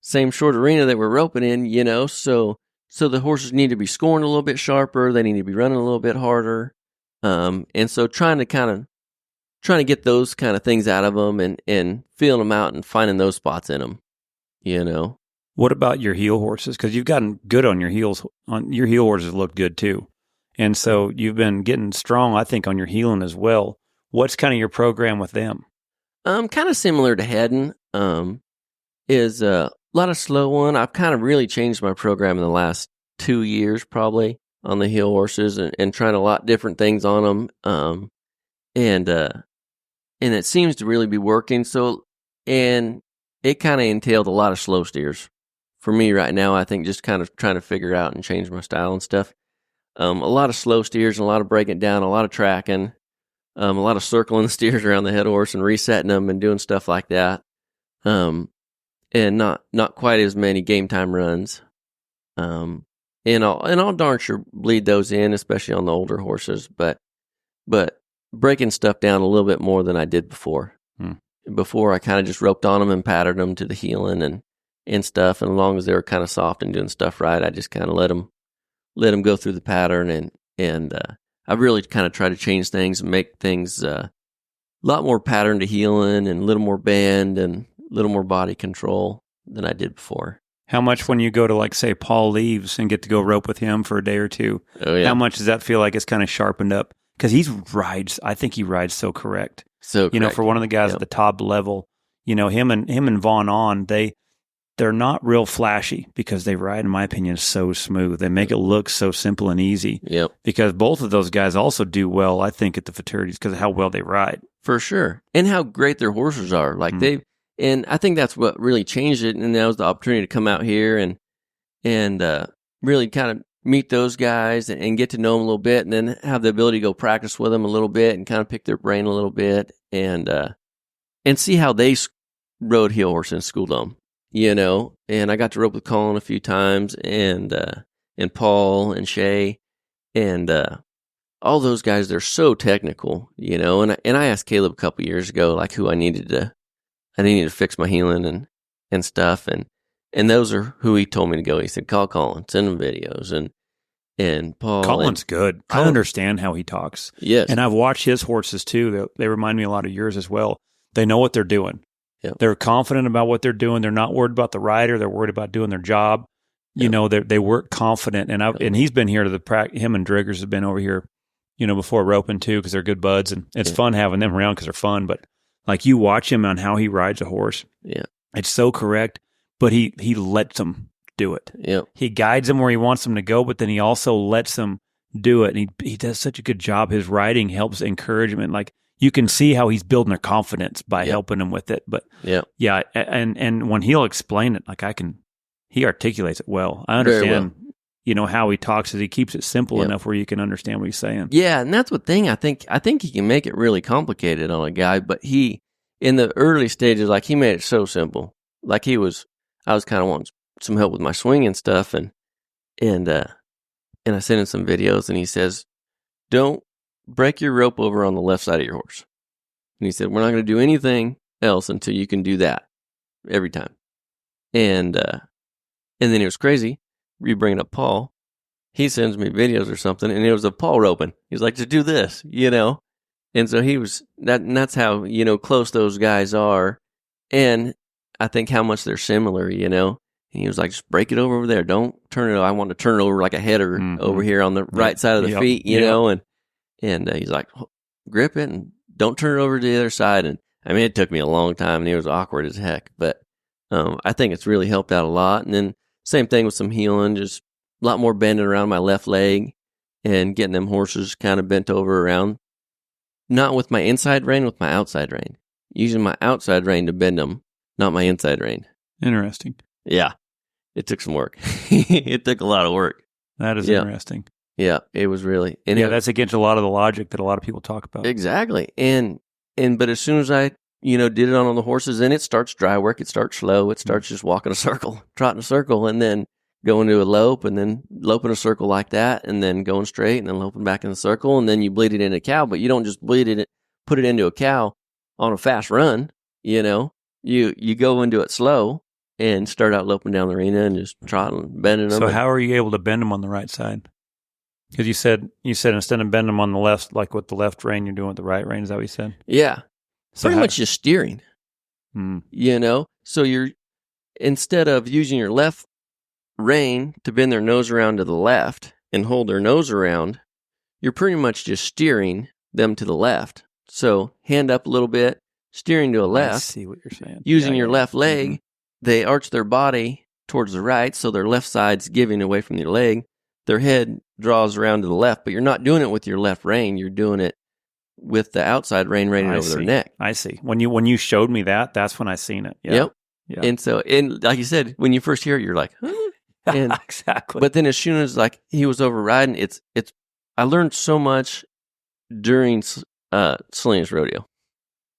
Same short arena that we're roping in, so the horses need to be scoring a little bit sharper. They need to be running a little bit harder. And so trying to get those kind of things out of them and feeling them out and finding those spots in them, What about your heel horses? Because you've gotten good on your heels. Your heel horses look good too. And so you've been getting strong, I think, on your heeling as well. What's kind of your program with them? Kind of similar to heading. Is a lot of slow one. I've kind of really changed my program in the last 2 years probably on the heel horses and trying a lot different things on them. And it seems to really be working. So, and it kind of entailed a lot of slow steers for me right now. I think just kind of trying to figure out and change my style and stuff. A lot of slow steers and a lot of breaking it down, a lot of tracking, a lot of circling the steers around the head horse and resetting them and doing stuff like that. And not quite as many game time runs. And I'll darn sure bleed those in, especially on the older horses, but breaking stuff down a little bit more than I did before. Before I kind of just roped on them and patterned them to the heeling and stuff. And as long as they were kind of soft and doing stuff right, I just kind of let them go through the pattern. And I've really kind of tried to change things and make things a lot more pattern to heeling and a little more bend and a little more body control than I did before. How much when you go to, like, say, Paul Leaves and get to go rope with him for a day or two, how much does that feel like it's kind of sharpened up? Because I think he rides so correct. So correct. For one of the guys at the top level, him and Vaughn on, they're not real flashy because they ride, in my opinion, so smooth. They make it look so simple and easy. Yep. Because both of those guys also do well, I think, at the futurities because of how well they ride. For sure. And how great their horses are. Like and I think that's what really changed it. And that was the opportunity to come out here and really kind of meet those guys and get to know them a little bit, and then have the ability to go practice with them a little bit and kind of pick their brain a little bit and see how they rode heel horse in School Dome, and I got to rope with Colin a few times and Paul and Shay and all those guys. They're so technical, and I asked Caleb a couple years ago, like, who I needed to fix my heeling and stuff. And those are who he told me to go. He said, call Colin, send him videos. And Paul. Colin's good. I understand how he talks. Yes. And I've watched his horses too. They remind me a lot of yours as well. They know what they're doing. Yep. They're confident about what they're doing. They're not worried about the rider. They're worried about doing their job. Yep. They work confident. And he's been here to him and Driggers have been over here, before roping too, because they're good buds, and it's fun having them around because they're fun. But like you watch him on how he rides a horse, it's so correct. But he lets them do it. Yeah, he guides them where he wants them to go, but then he also lets them do it. And he does such a good job. His riding helps encouragement. Like you can see how he's building their confidence by helping them with it. But and when he'll explain it, like he articulates it well. I understand. How he talks is he keeps it simple enough where you can understand what he's saying. Yeah, and that's what thing I think he can make it really complicated on a guy, but he in the early stages, like he made it so simple. Like I was kind of wanting some help with my swing and stuff, and I sent him some videos, and he says, "Don't break your rope over on the left side of your horse." And he said, "We're not going to do anything else until you can do that every time." And then it was crazy. You bringing up Paul, he sends me videos or something, and it was of Paul roping. He's like, "Just do this," And so he was and that's how close those guys are, and I think how much they're similar, And he was like, "Just break it over there. Don't turn it. I want to turn it over like a header over here on the right side of the feet, And he's like, grip it and don't turn it over to the other side. And I mean, it took me a long time, and it was awkward as heck, but I think it's really helped out a lot. And then same thing with some heeling, just a lot more bending around my left leg and getting them horses kind of bent over around. Not with my inside rein, with my outside rein. Using my outside rein to bend them, not my inside rein. Interesting. Yeah. It took some work. It took a lot of work. That is interesting. Yeah, it was really. And that's against a lot of the logic that a lot of people talk about. Exactly. But as soon as I, did it on the horses, then it starts dry work. It starts slow. It starts just walking a circle, trotting a circle, and then going to a lope, and then loping a circle like that, and then going straight, and then loping back in the circle, and then you bleed it into a cow. But you don't just put it into a cow on a fast run. You go into it slow and start out loping down the arena and just trotting, bending them. So how are you able to bend them on the right side? Because you said instead of bending them on the left, like with the left rein, you're doing with the right rein. Is that what you said? Yeah. So pretty much just steering, So you're, instead of using your left rein to bend their nose around to the left and hold their nose around, you're pretty much just steering them to the left. So hand up a little bit, steering to a left. I see what you're saying. Using your left leg, they arch their body towards the right, so their left side's giving away from their leg. Their head draws around to the left, but you're not doing it with your left rein. You're doing it with the outside rein reining over their neck. I see. When you showed me that, that's when I seen it. Yeah. Yep. Yeah. And like you said, when you first hear it, you're like, huh? And, exactly. But then as soon as like he was overriding, it's I learned so much during Salinas Rodeo,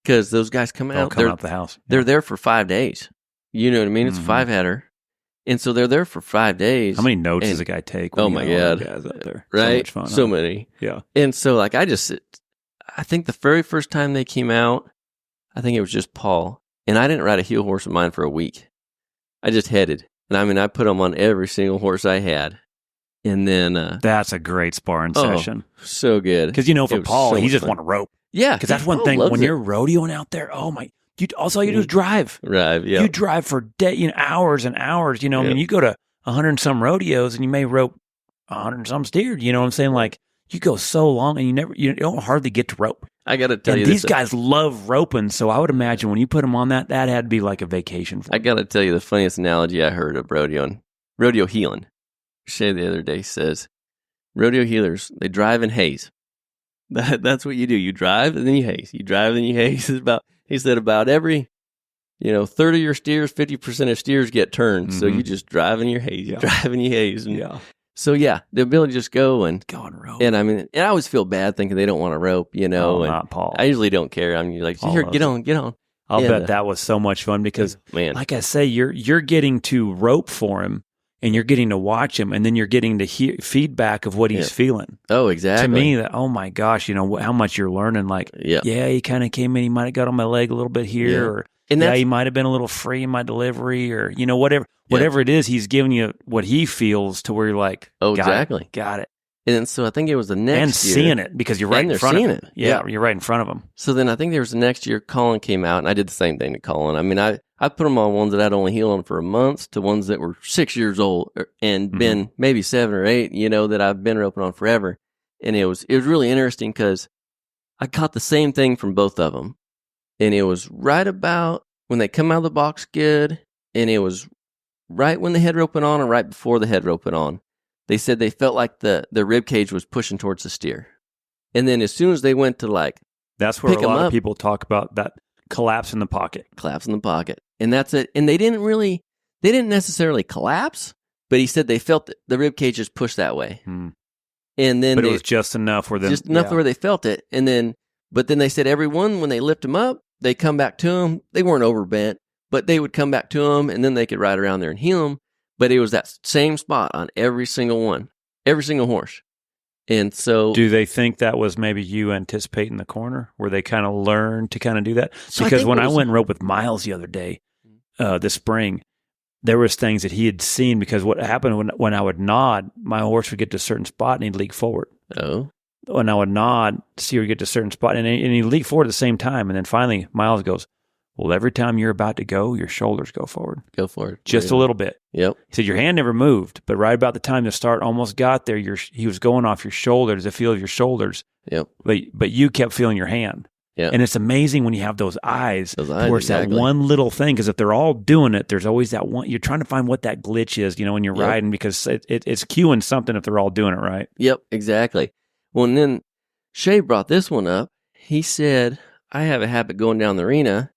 because those guys come out the house. They're there for 5 days. You know what I mean? It's a 5-header. And so they're there for 5 days. How many notes does a guy take? Oh my God. Guys out there. Right? So much fun. So many. Yeah. And so like I think the very first time they came out, I think it was just Paul. And I didn't ride a heel horse of mine for a week. I just headed. And I mean, I put them on every single horse I had. And then... that's a great sparring session. So good. Because, for Paul, so he just want to rope. Yeah. Because that's one thing. When you're rodeoing out there, all you do is drive. Drive, yeah. You drive for hours and hours. I mean, you go to 100 and some rodeos and you may rope 100 and some steer. You know what I'm saying? Like, you go so long and you don't hardly get to rope. I got to tell you, these guys love roping, so I would imagine when you put them on that had to be like a vacation for them. I got to tell you the funniest analogy I heard of rodeo healing. Shay the other day says, rodeo healers, they drive and haze. That's what you do. You drive and then you haze. You drive and then you haze. He said about every, 30 of your steers, 50% of steers get turned. Mm-hmm. So you just drive and you haze. You drive and you haze. And so the ability to just go and rope. And I mean, and I always feel bad thinking they don't want to rope, Oh, and not Paul. I usually don't care. I'm like, here, get on. I'll bet that was so much fun because, like I say, you're getting to rope for him, and you're getting to watch him, and then you're getting to hear feedback of what he's feeling. Oh, exactly. To me, oh my gosh, how much you're learning. Like, he kind of came in, he might have got on my leg a little bit here, or he might have been a little free in my delivery, or whatever it is, he's giving you what he feels to where you're like, exactly, got it. And so I think it was the next year. And seeing it, because you're right in front of it. Yeah, you're right in front of them. So then I think there was the next year, Colin came out, and I did the same thing to Colin. I mean, I put them on ones that I'd only healed on for a month to ones that were 6 years old and been maybe 7 or 8, that I've been roping on forever. And it was really interesting because I caught the same thing from both of them. And it was right about when they come out of the box good, and it was right when the head rope went on or right before the head rope went on. They said they felt like the rib cage was pushing towards the steer. And then as soon as they went to like that's where a lot of people talk about that collapse in the pocket. Collapse in the pocket. And that's it. And they didn't necessarily collapse, but he said they felt the rib cage just pushed that way. And then it was just enough where where they felt it. And then, but then they said everyone, when they lift him up, they come back to him. They weren't overbent, but they would come back to him, and then they could ride around there and heal him. But it was that same spot on every single one, every single horse. And so, do they think that was maybe you anticipating the corner, where they kind of learned to kind of do that? So because when I went and rode with Miles the other day, this spring, there was things that he had seen, because what happened when I would nod, my horse would get to a certain spot and he'd leak forward. Oh. When I would nod, see her get to a certain spot, and he'd leak forward at the same time. And then finally, Miles goes, well, every time you're about to go, your shoulders go forward. Go forward. Just a little bit. Yep. He said, your hand never moved, but right about the time the start almost got there, he was going off your shoulders, the feel of your shoulders. Yep. But you kept feeling your hand. Yeah. And it's amazing when you have those eyes where it's exactly. that one little thing, because if they're all doing it, there's always that one. You're trying to find what that glitch is, when you're riding, because it's cueing something if they're all doing it right. Yep, exactly. Well, and then Shay brought this one up. He said, I have a habit going down the arena,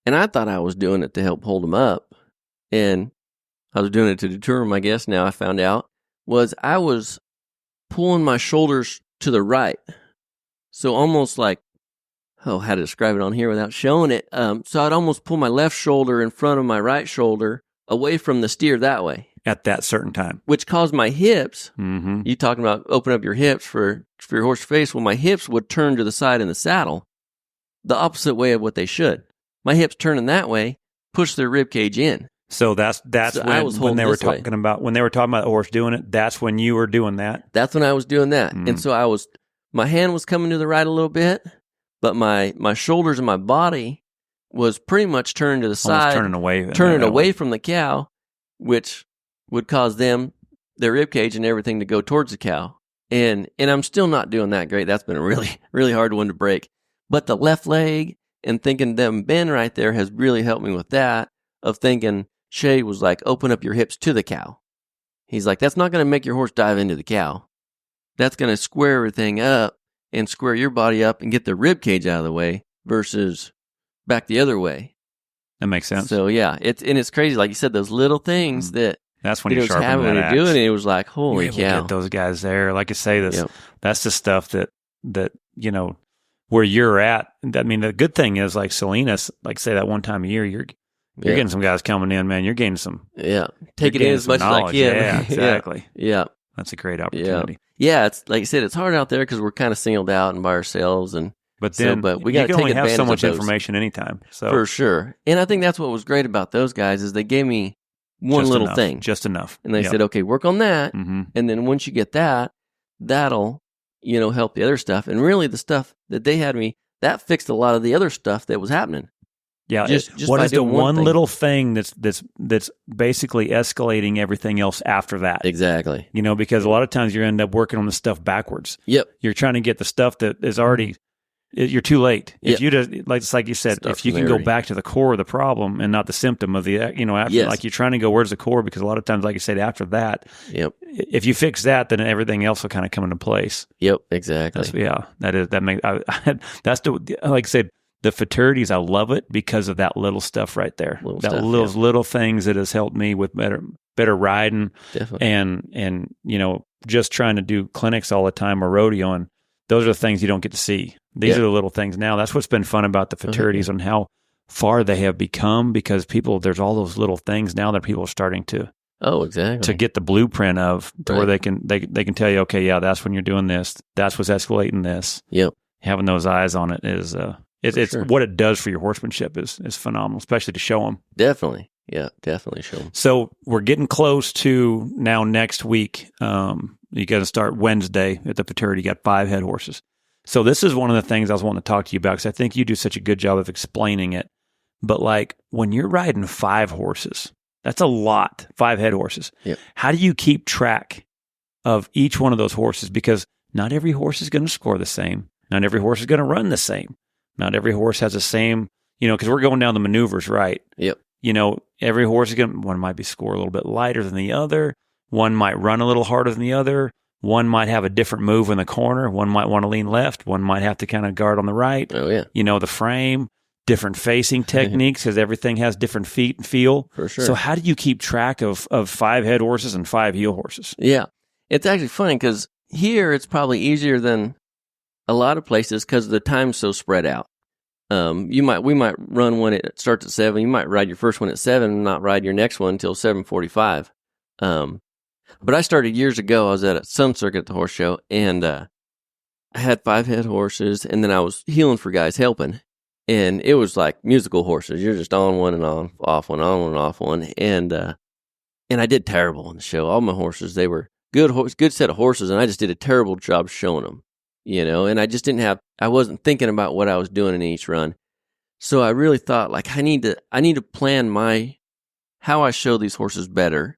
and I thought I was doing it to help hold him up. And I was doing it to deter him, I guess. Now I found out I was pulling my shoulders to the right. So almost like, how to describe it on here without showing it. So I'd almost pull my left shoulder in front of my right shoulder away from the steer that way. At that certain time. Which caused my hips, mm-hmm. You talking about open up your hips for your horse to face, well, my hips would turn to the side in the saddle the opposite way of what they should. My hips turning that way, push their rib cage in. So that's when they were talking about the horse doing it, that's when you were doing that? That's when I was doing that. And so my hand was coming to the right a little bit, but my shoulders and my body was pretty much turned to the side. Turning away from the cow, which would cause their rib cage and everything to go towards the cow. And I'm still not doing that great. That's been a really, really hard one to break. But the left leg and thinking them bend right there has really helped me with that, of thinking Shay was like, open up your hips to the cow. He's like, that's not going to make your horse dive into the cow. That's going to square everything up and square your body up and get the rib cage out of the way versus back the other way. That makes sense. So yeah, it's crazy. Like you said, those little things that's when you sharpen that axe. Do it, and it was like, holy cow. Get those guys there. Like I say, that's the stuff that where you're at. I mean, the good thing is, like Salinas, like say that one time a year, you're getting some guys coming in, man. You're getting some. Yeah. Take it in as much as I can. Yeah, exactly. Yeah. That's a great opportunity. Yeah. It's like you said, it's hard out there because we're kind of singled out and by ourselves. But we got to take only have so much of those. information anytime. So for sure. And I think that's what was great about those guys is they gave me one little thing. Just enough. And they said, okay, work on that. Mm-hmm. And then once you get that, that'll, help the other stuff. And really the stuff that they had me, that fixed a lot of the other stuff that was happening. Yeah. Just what is the one little thing that's basically escalating everything else after that? Exactly. Because a lot of times you end up working on the stuff backwards. Yep. You're trying to get the stuff that is already, you're too late. If you just, like you said, if you can go back to the core of the problem and not the symptom of the, after, like you're trying to go, where's the core? Because a lot of times, like you said, after that, if you fix that, then everything else will kind of come into place. Yep. Exactly. That's like I said, the fraternities, I love it because of that little stuff right there. Those little things that has helped me with better riding. Definitely. And just trying to do clinics all the time or rodeoing. Those are the things you don't get to see. These are the little things now. That's what's been fun about the fraternities and how far they have become, because there's all those little things now that people are starting to get the blueprint of where they can tell you, okay, yeah, that's when you're doing this. That's what's escalating this. Yep. Having those eyes on it is it's what it does for your horsemanship is phenomenal, especially to show them. Definitely. Yeah, definitely show them. So we're getting close to now next week. You got to start Wednesday at the fraternity. You got 5 head horses. So this is one of the things I was wanting to talk to you about, because I think you do such a good job of explaining it. But like when you're riding 5 horses, that's a lot, 5 head horses. Yep. How do you keep track of each one of those horses? Because not every horse is going to score the same. Not every horse is going to run the same. Not every horse has the same, because we're going down the maneuvers, right? Yep. Every horse is one might be score a little bit lighter than the other. One might run a little harder than the other. One might have a different move in the corner. One might want to lean left. One might have to kind of guard on the right. Oh, yeah. The frame, different facing techniques, because everything has different feet and feel. For sure. So how do you keep track of 5 head horses and 5 heel horses? Yeah. It's actually funny because here it's probably easier than a lot of places because the time's so spread out. We might run one it starts at 7. You might ride your first one at 7 and not ride your next one until 7:45. But I started years ago. I was at some circuit at the horse show, and I had 5 head horses, and then I was heeling for guys helping, and it was like musical horses. You're just on one and off one, on one and off one, and I did terrible on the show. All my horses, they were good set of horses, and I just did a terrible job showing them. And I just I wasn't thinking about what I was doing in each run. So I really thought like I need to plan how I show these horses better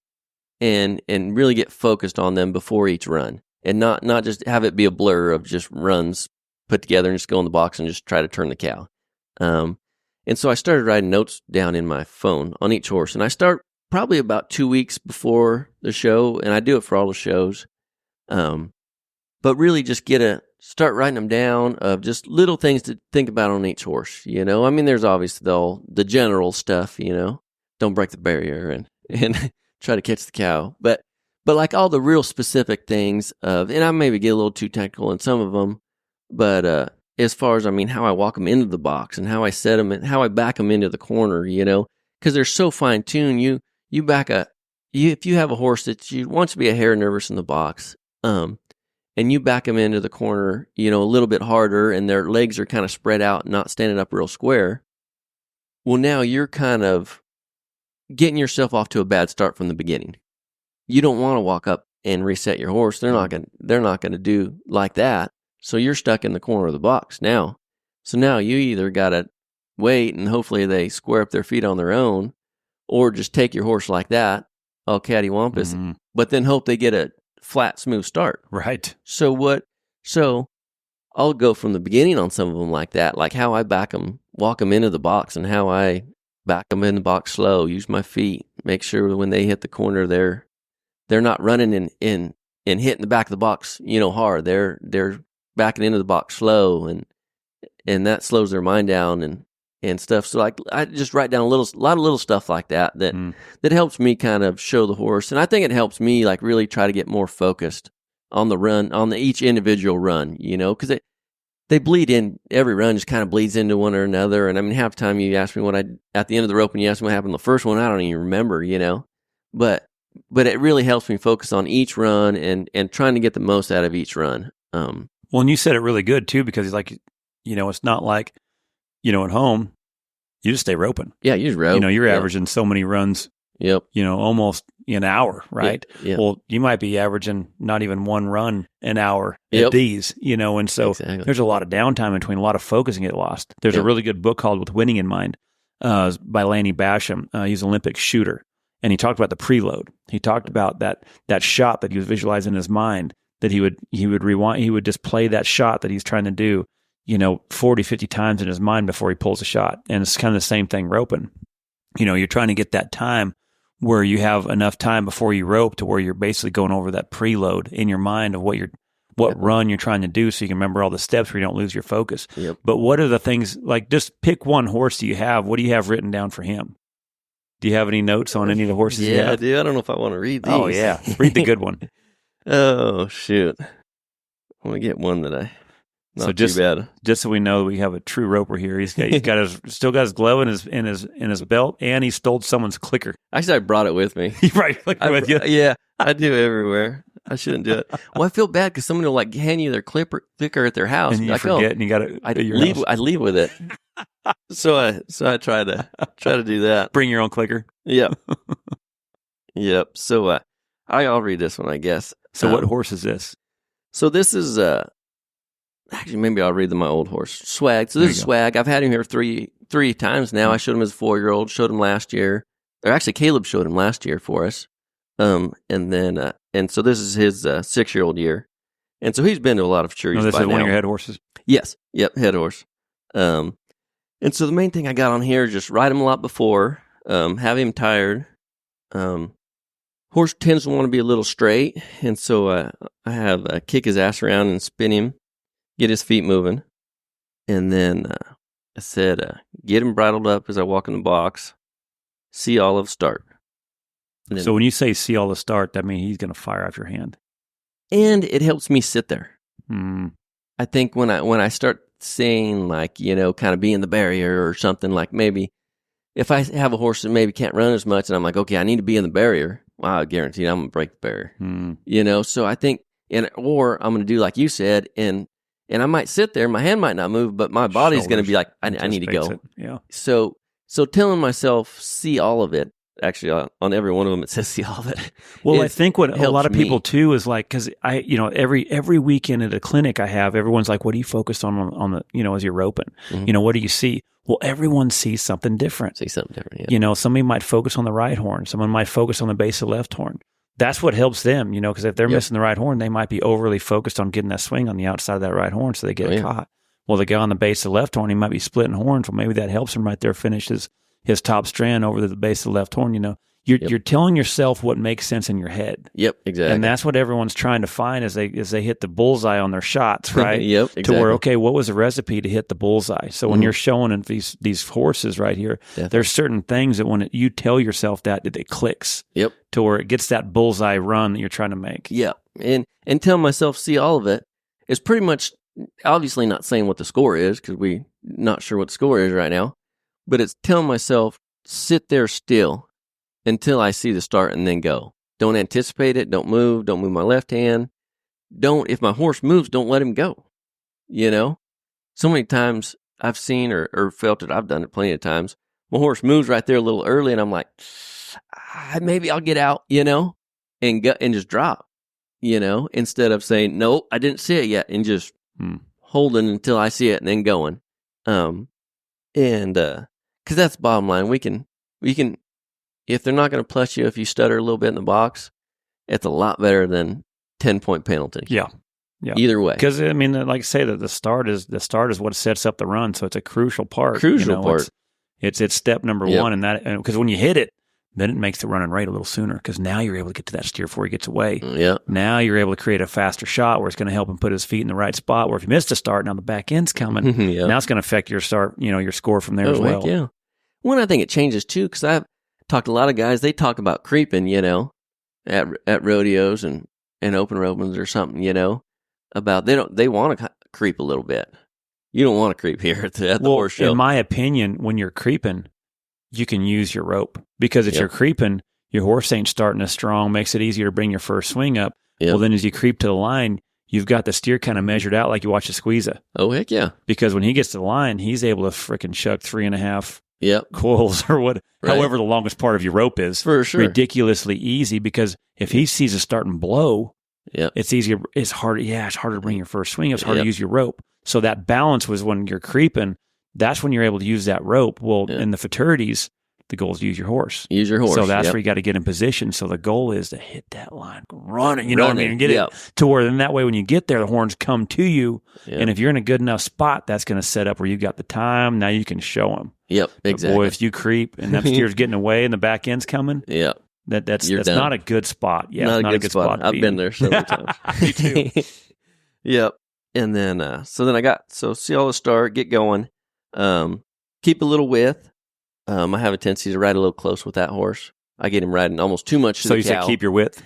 and really get focused on them before each run and not just have it be a blur of just runs put together and just go in the box and just try to turn the cow. And so I started writing notes down in my phone on each horse, and I start probably about 2 weeks before the show, and I do it for all the shows. But really just start writing them down of just little things to think about on each horse, I mean, there's obviously the general stuff, don't break the barrier and try to catch the cow. But like all the real specific things and I maybe get a little too technical in some of them, but as far as, how I walk them into the box and how I set them and how I back them into the corner, because they're so fine tuned. You back if you have a horse that wants to be a hair nervous in the box, and you back them into the corner, a little bit harder, and their legs are kind of spread out and not standing up real square. Well, now you're kind of getting yourself off to a bad start from the beginning. You don't want to walk up and reset your horse. They're not going to do like that. So you're stuck in the corner of the box now. So now you either got to wait and hopefully they square up their feet on their own, or just take your horse like that, all cattywampus, but then hope they get a flat, smooth start. Right. So I'll go from the beginning on some of them like that, like how I walk them into the box and how I back them in the box slow, use my feet, make sure when they hit the corner, they're not running and hitting the back of the box, hard. They're backing into the box slow, and that slows their mind down and stuff. So like I just write down a lot of little stuff like that helps me kind of show the horse. And I think it helps me like really try to get more focused on the run, on each individual run, because they bleed in. Every run just kind of bleeds into one or another. And I mean, half the time you ask me at the end of the rope and you ask me what happened the first one, I don't even remember, but it really helps me focus on each run and trying to get the most out of each run. Well, and you said it really good too, because like, it's not like, at home, you just stay roping. Yeah, you just rope. You're averaging so many runs, almost an hour, right? Yeah. Well, you might be averaging not even one run an hour at these, and so there's a lot of downtime in between, a lot of focusing get lost. There's a really good book called With Winning in Mind by Lanny Basham. He's an Olympic shooter, and he talked about the preload. He talked about that shot that he was visualizing in his mind, that he would rewind, he would just play that shot that he's trying to do 40, 50 times in his mind before he pulls a shot. And it's kind of the same thing roping. You're trying to get that time where you have enough time before you rope to where you're basically going over that preload in your mind of what run you're trying to do, so you can remember all the steps where you don't lose your focus. Yep. But what are the things, like just pick one horse do you have? What do you have written down for him? Do you have any notes on any of the horses you have? Yeah, I do. I don't know if I want to read these. Oh, yeah. Read the good one. Oh, shoot. I want to get one that too bad. Just so we know we have a true roper here. He's got still got his glove in his belt, and he stole someone's clicker. Actually, I brought it with me. Right, with you. Yeah, I do everywhere. I shouldn't do it. Well, I feel bad because someone will like hand you their clicker at their house, and you forget, and you got it. I leave with it. So I try to do that. Bring your own clicker. Yep. Yep. So I'll read this one, I guess. So what horse is this? So this is actually, maybe I'll read my old horse, Swag. So this is Swag. I've had him here three times now. I showed him as a 4-year-old. Showed him last year, or actually Caleb showed him last year for us. And so this is his 6-year-old year. And so he's been to a lot of futurities. This by is now. one of your head horses? Yes. Yep, head horse. And so the main thing I got on here is just ride him a lot before, have him tired. Horse tends to want to be a little straight, and so I have kick his ass around and spin him, get his feet moving, and then I said, get him bridled up as I walk in the box, see Olive start. Then, so when you say see Olive start, that means he's going to fire off your hand. And it helps me sit there. Mm. I think when I start saying, like, kind of be in the barrier or something, like maybe if I have a horse that maybe can't run as much and I'm like, okay, I need to be in the barrier, wow, guaranteed I'm going to break the barrier. Mm. So I think, or I'm going to do like you said, and I might sit there, my hand might not move, but my body's going to be like, I need to go. It. Yeah. So telling myself, see all of it. Actually, on every one of them, it says see all of it. Well, I think what a lot of people me. too is like, because every weekend at a clinic I have, everyone's like, what do you focus on the, as you're roping? Mm-hmm. What do you see? Well, everyone sees something different. See something different, yeah. Somebody might focus on the right horn. Someone might focus on the base of the left horn. That's what helps them, because if they're missing the right horn, they might be overly focused on getting that swing on the outside of that right horn, so they get caught. Well, the guy on the base of the left horn, he might be splitting horns. Well, maybe that helps him right there finish his top strand over the base of the left horn, You're telling yourself what makes sense in your head. Yep, exactly. And that's what everyone's trying to find as they hit the bullseye on their shots, right? Yep, exactly. To where, okay, what was the recipe to hit the bullseye? So when you're showing these horses right here, there's certain things that when you tell yourself that it clicks. Yep. To where it gets that bullseye run that you're trying to make. Yeah. And tell myself, see all of it is pretty much obviously not saying what the score is because we're not sure what the score is right now, but it's telling myself, sit there still until I see the start and then go. Don't anticipate it. Don't move my left hand. If my horse moves, don't let him go. So many times I've seen or felt it, I've done it plenty of times. My horse moves right there a little early and I'm like, maybe I'll get out, and just drop, instead of saying, no, I didn't see it yet and just holding until I see it and then going. Cause that's the bottom line. We can, if they're not going to plus you, if you stutter a little bit in the box, it's a lot better than 10-point penalty. Yeah. Either way. Because, like I say, that the start is what sets up the run. So it's a crucial part. It's step number one. And that, because when you hit it, then it makes the running rate a little sooner because now you're able to get to that steer before he gets away. Yeah. Now you're able to create a faster shot where it's going to help him put his feet in the right spot. Where if you missed a start, now the back end's coming. Now it's going to affect your start, your score from there as well. Heck yeah. One, I think it changes too because I've talked to a lot of guys, they talk about creeping, at rodeos and open ropings or something, about they want to creep a little bit. You don't want to creep here at the horse show. In my opinion, when you're creeping, you can use your rope because if you're creeping, your horse ain't starting as strong, makes it easier to bring your first swing up. Yep. Well, then as you creep to the line, you've got the steer kind of measured out like you watch a squeezer. Oh, heck yeah. Because when he gets to the line, he's able to frickin' chuck 3.5 coils or however the longest part of your rope is. For sure. Ridiculously easy because if he sees a starting blow, it's easier. It's harder. Yeah, it's harder to bring your first swing. It's harder to use your rope. So that balance was when you're creeping, that's when you're able to use that rope. Well, in the futurities, the goal is to use your horse. Use your horse. So that's where you got to get in position. So the goal is to hit that line, run it, and get it to where then that way when you get there, the horns come to you. Yep. And if you're in a good enough spot, that's going to set up where you got the time. Now you can show them. Yep, exactly. But boy, if you creep and that steer's getting away and the back end's coming, that's not a good spot. Yeah, not a good spot. I've been there several times. Me too. Yep. And then, see all the start, get going, keep a little width. I have a tendency to ride a little close with that horse. I get him riding almost too much to the cow. So you said keep your width?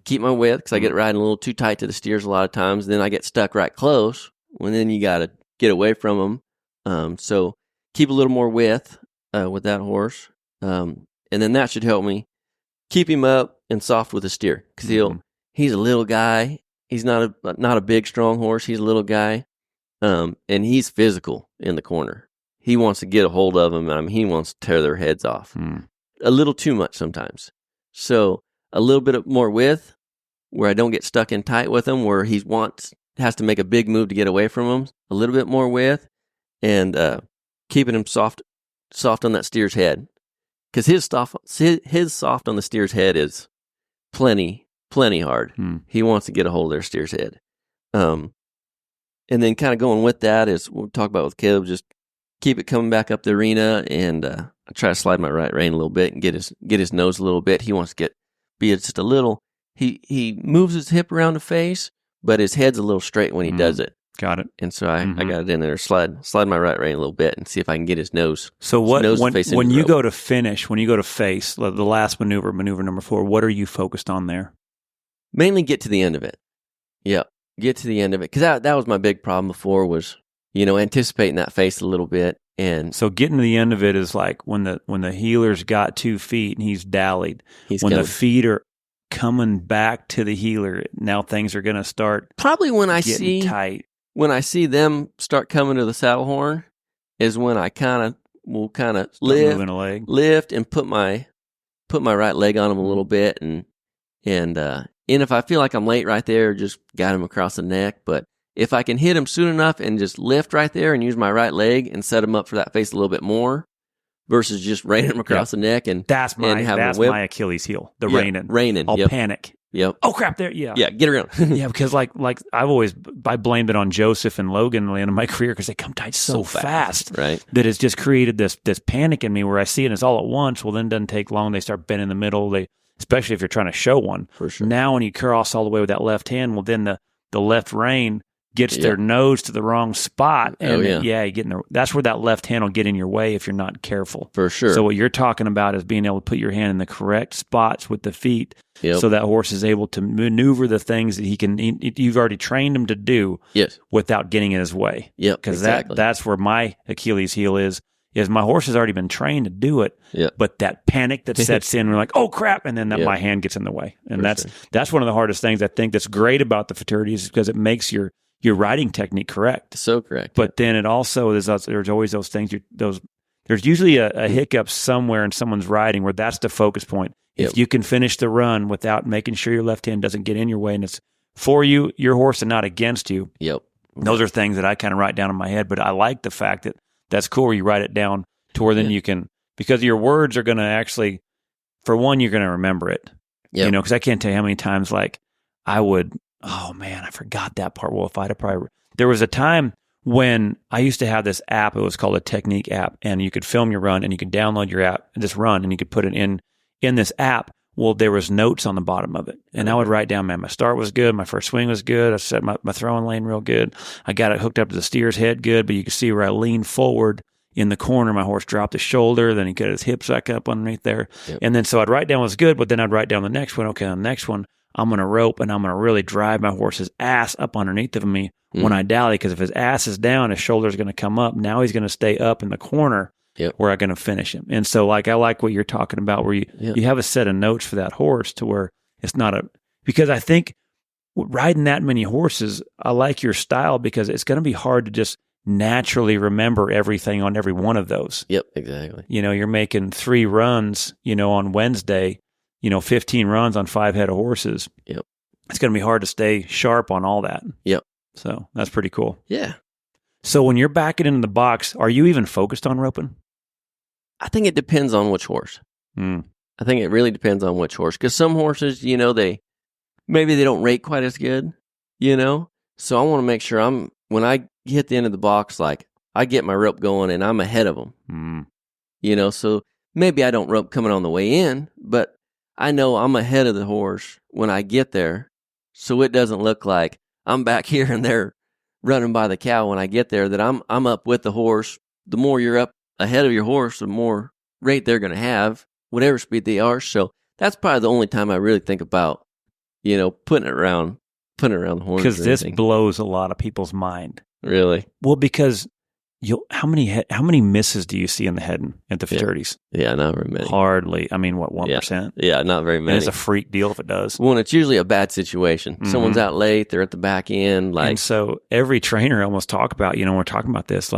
Keep my width because I get riding a little too tight to the steers a lot of times. Then I get stuck right close. And then you got to get away from them. So keep a little more width with that horse. And then that should help me keep him up and soft with the steer because he's a little guy. He's not a big, strong horse. He's a little guy. And he's physical in the corner. He wants to get a hold of them. He wants to tear their heads off. A little too much sometimes. So a little bit more width where I don't get stuck in tight with him, where he has to make a big move to get away from him. A little bit more width and keeping him soft on that steer's head. Because his soft on the steer's head is plenty hard. He wants to get a hold of their steer's head. And then kind of going with that is we'll talk about with Caleb, just keep it coming back up the arena, and I try to slide my right rein a little bit and get his nose a little bit. He wants to be just a little. He moves his hip around the face, but his head's a little straight when he does it. Got it. And so I got it in there, slide my right rein a little bit and see if I can get his nose. So when you go to finish, when you go to face, the last maneuver number 4, what are you focused on there? Mainly get to the end of it. Yep, get to the end of it. Because that was my big problem before was, anticipating that face a little bit. And so getting to the end of it is like when the heeler's got 2 feet and he's dallied. The feet are coming back to the heeler, now things are going to start probably when I getting tight. When I see them start coming to the saddle horn is when I will lift and put my right leg on them a little bit, and if I feel like I'm late right there, just guide them across the neck. But if I can hit them soon enough and just lift right there and use my right leg and set them up for that face a little bit more, versus just reining them across the neck that's my Achilles heel, the reining. I'll panic. Yep. Oh crap! There, yeah, get around. Yeah, because like I blamed it on Joseph and Logan at the end of my career because they come tight so fast, right? That it's just created this panic in me where I see it as all at once. Well, then it doesn't take long. They start bending in the middle. Especially if you're trying to show one. For sure. Now when you cross all the way with that left hand, well then the left rein gets their nose to the wrong spot, and you get in that's where that left hand will get in your way if you're not careful. For sure. So what you're talking about is being able to put your hand in the correct spots with the feet, so that horse is able to maneuver the things that you've already trained him to do, without getting in his way. Yep, because that's where my Achilles heel is my horse has already been trained to do it, but that panic that sets in, we're like, oh crap, and then my hand gets in the way, and that's one of the hardest things I think that's great about the fraternities, because it makes your riding technique correct. So correct. But then it also there's always those things. There's usually a hiccup somewhere in someone's riding where that's the focus point. If you can finish the run without making sure your left hand doesn't get in your way, and it's for you, your horse, and not against you. Yep. Those are things that I kind of write down in my head. But I like the fact that that's cool where you write it down to where then you can, because your words are going to actually, for one, you're going to remember it. Yep. Because I can't tell you how many times I forgot that part. Well, there was a time when I used to have this app. It was called a technique app, and you could film your run and you could download your app, this run, and you could put it in this app. Well, there was notes on the bottom of it, and I would write down, man, my start was good, my first swing was good, I set my throwing lane real good, I got it hooked up to the steer's head good, but you could see where I leaned forward in the corner, my horse dropped his shoulder, then he got his hips back up underneath there, and then so I'd write down what's good, but then I'd write down the next one. Okay, on the next one, I'm going to rope, and I'm going to really drive my horse's ass up underneath of me when I dally, because if his ass is down, his shoulder's going to come up. Now he's going to stay up in the corner where I'm going to finish him. And so I like what you're talking about, where you have a set of notes for that horse to where it's not because I think riding that many horses, I like your style because it's going to be hard to just naturally remember everything on every one of those. Yep, exactly. You're making 3 runs, on Wednesday, 15 runs on 5 head of horses. Yep. It's going to be hard to stay sharp on all that. Yep. So that's pretty cool. Yeah. So when you're backing into the box, are you even focused on roping? I think it depends on which horse. I think it really depends on which horse. Because some horses, maybe they don't rate quite as good, So I want to make sure when I hit the end of the box, I get my rope going and I'm ahead of them. So maybe I don't rope coming on the way in, but I know I'm ahead of the horse when I get there. So it doesn't look like I'm back here and they're running by the cow when I get there, that I'm up with the horse. The more you're up ahead of your horse, the more rate they're going to have, whatever speed they are. So that's probably the only time I really think about, putting it around the horns. Because this blows a lot of people's mind. Really? Well, because how many misses do you see in the heading at the fraternities? Yeah, not very many. Hardly. I mean, what, 1%? Yeah, not very many. And it's a freak deal if it does. Well, it's usually a bad situation. Someone's out late, they're at the back end. And so every trainer almost talk about, when we're talking about this,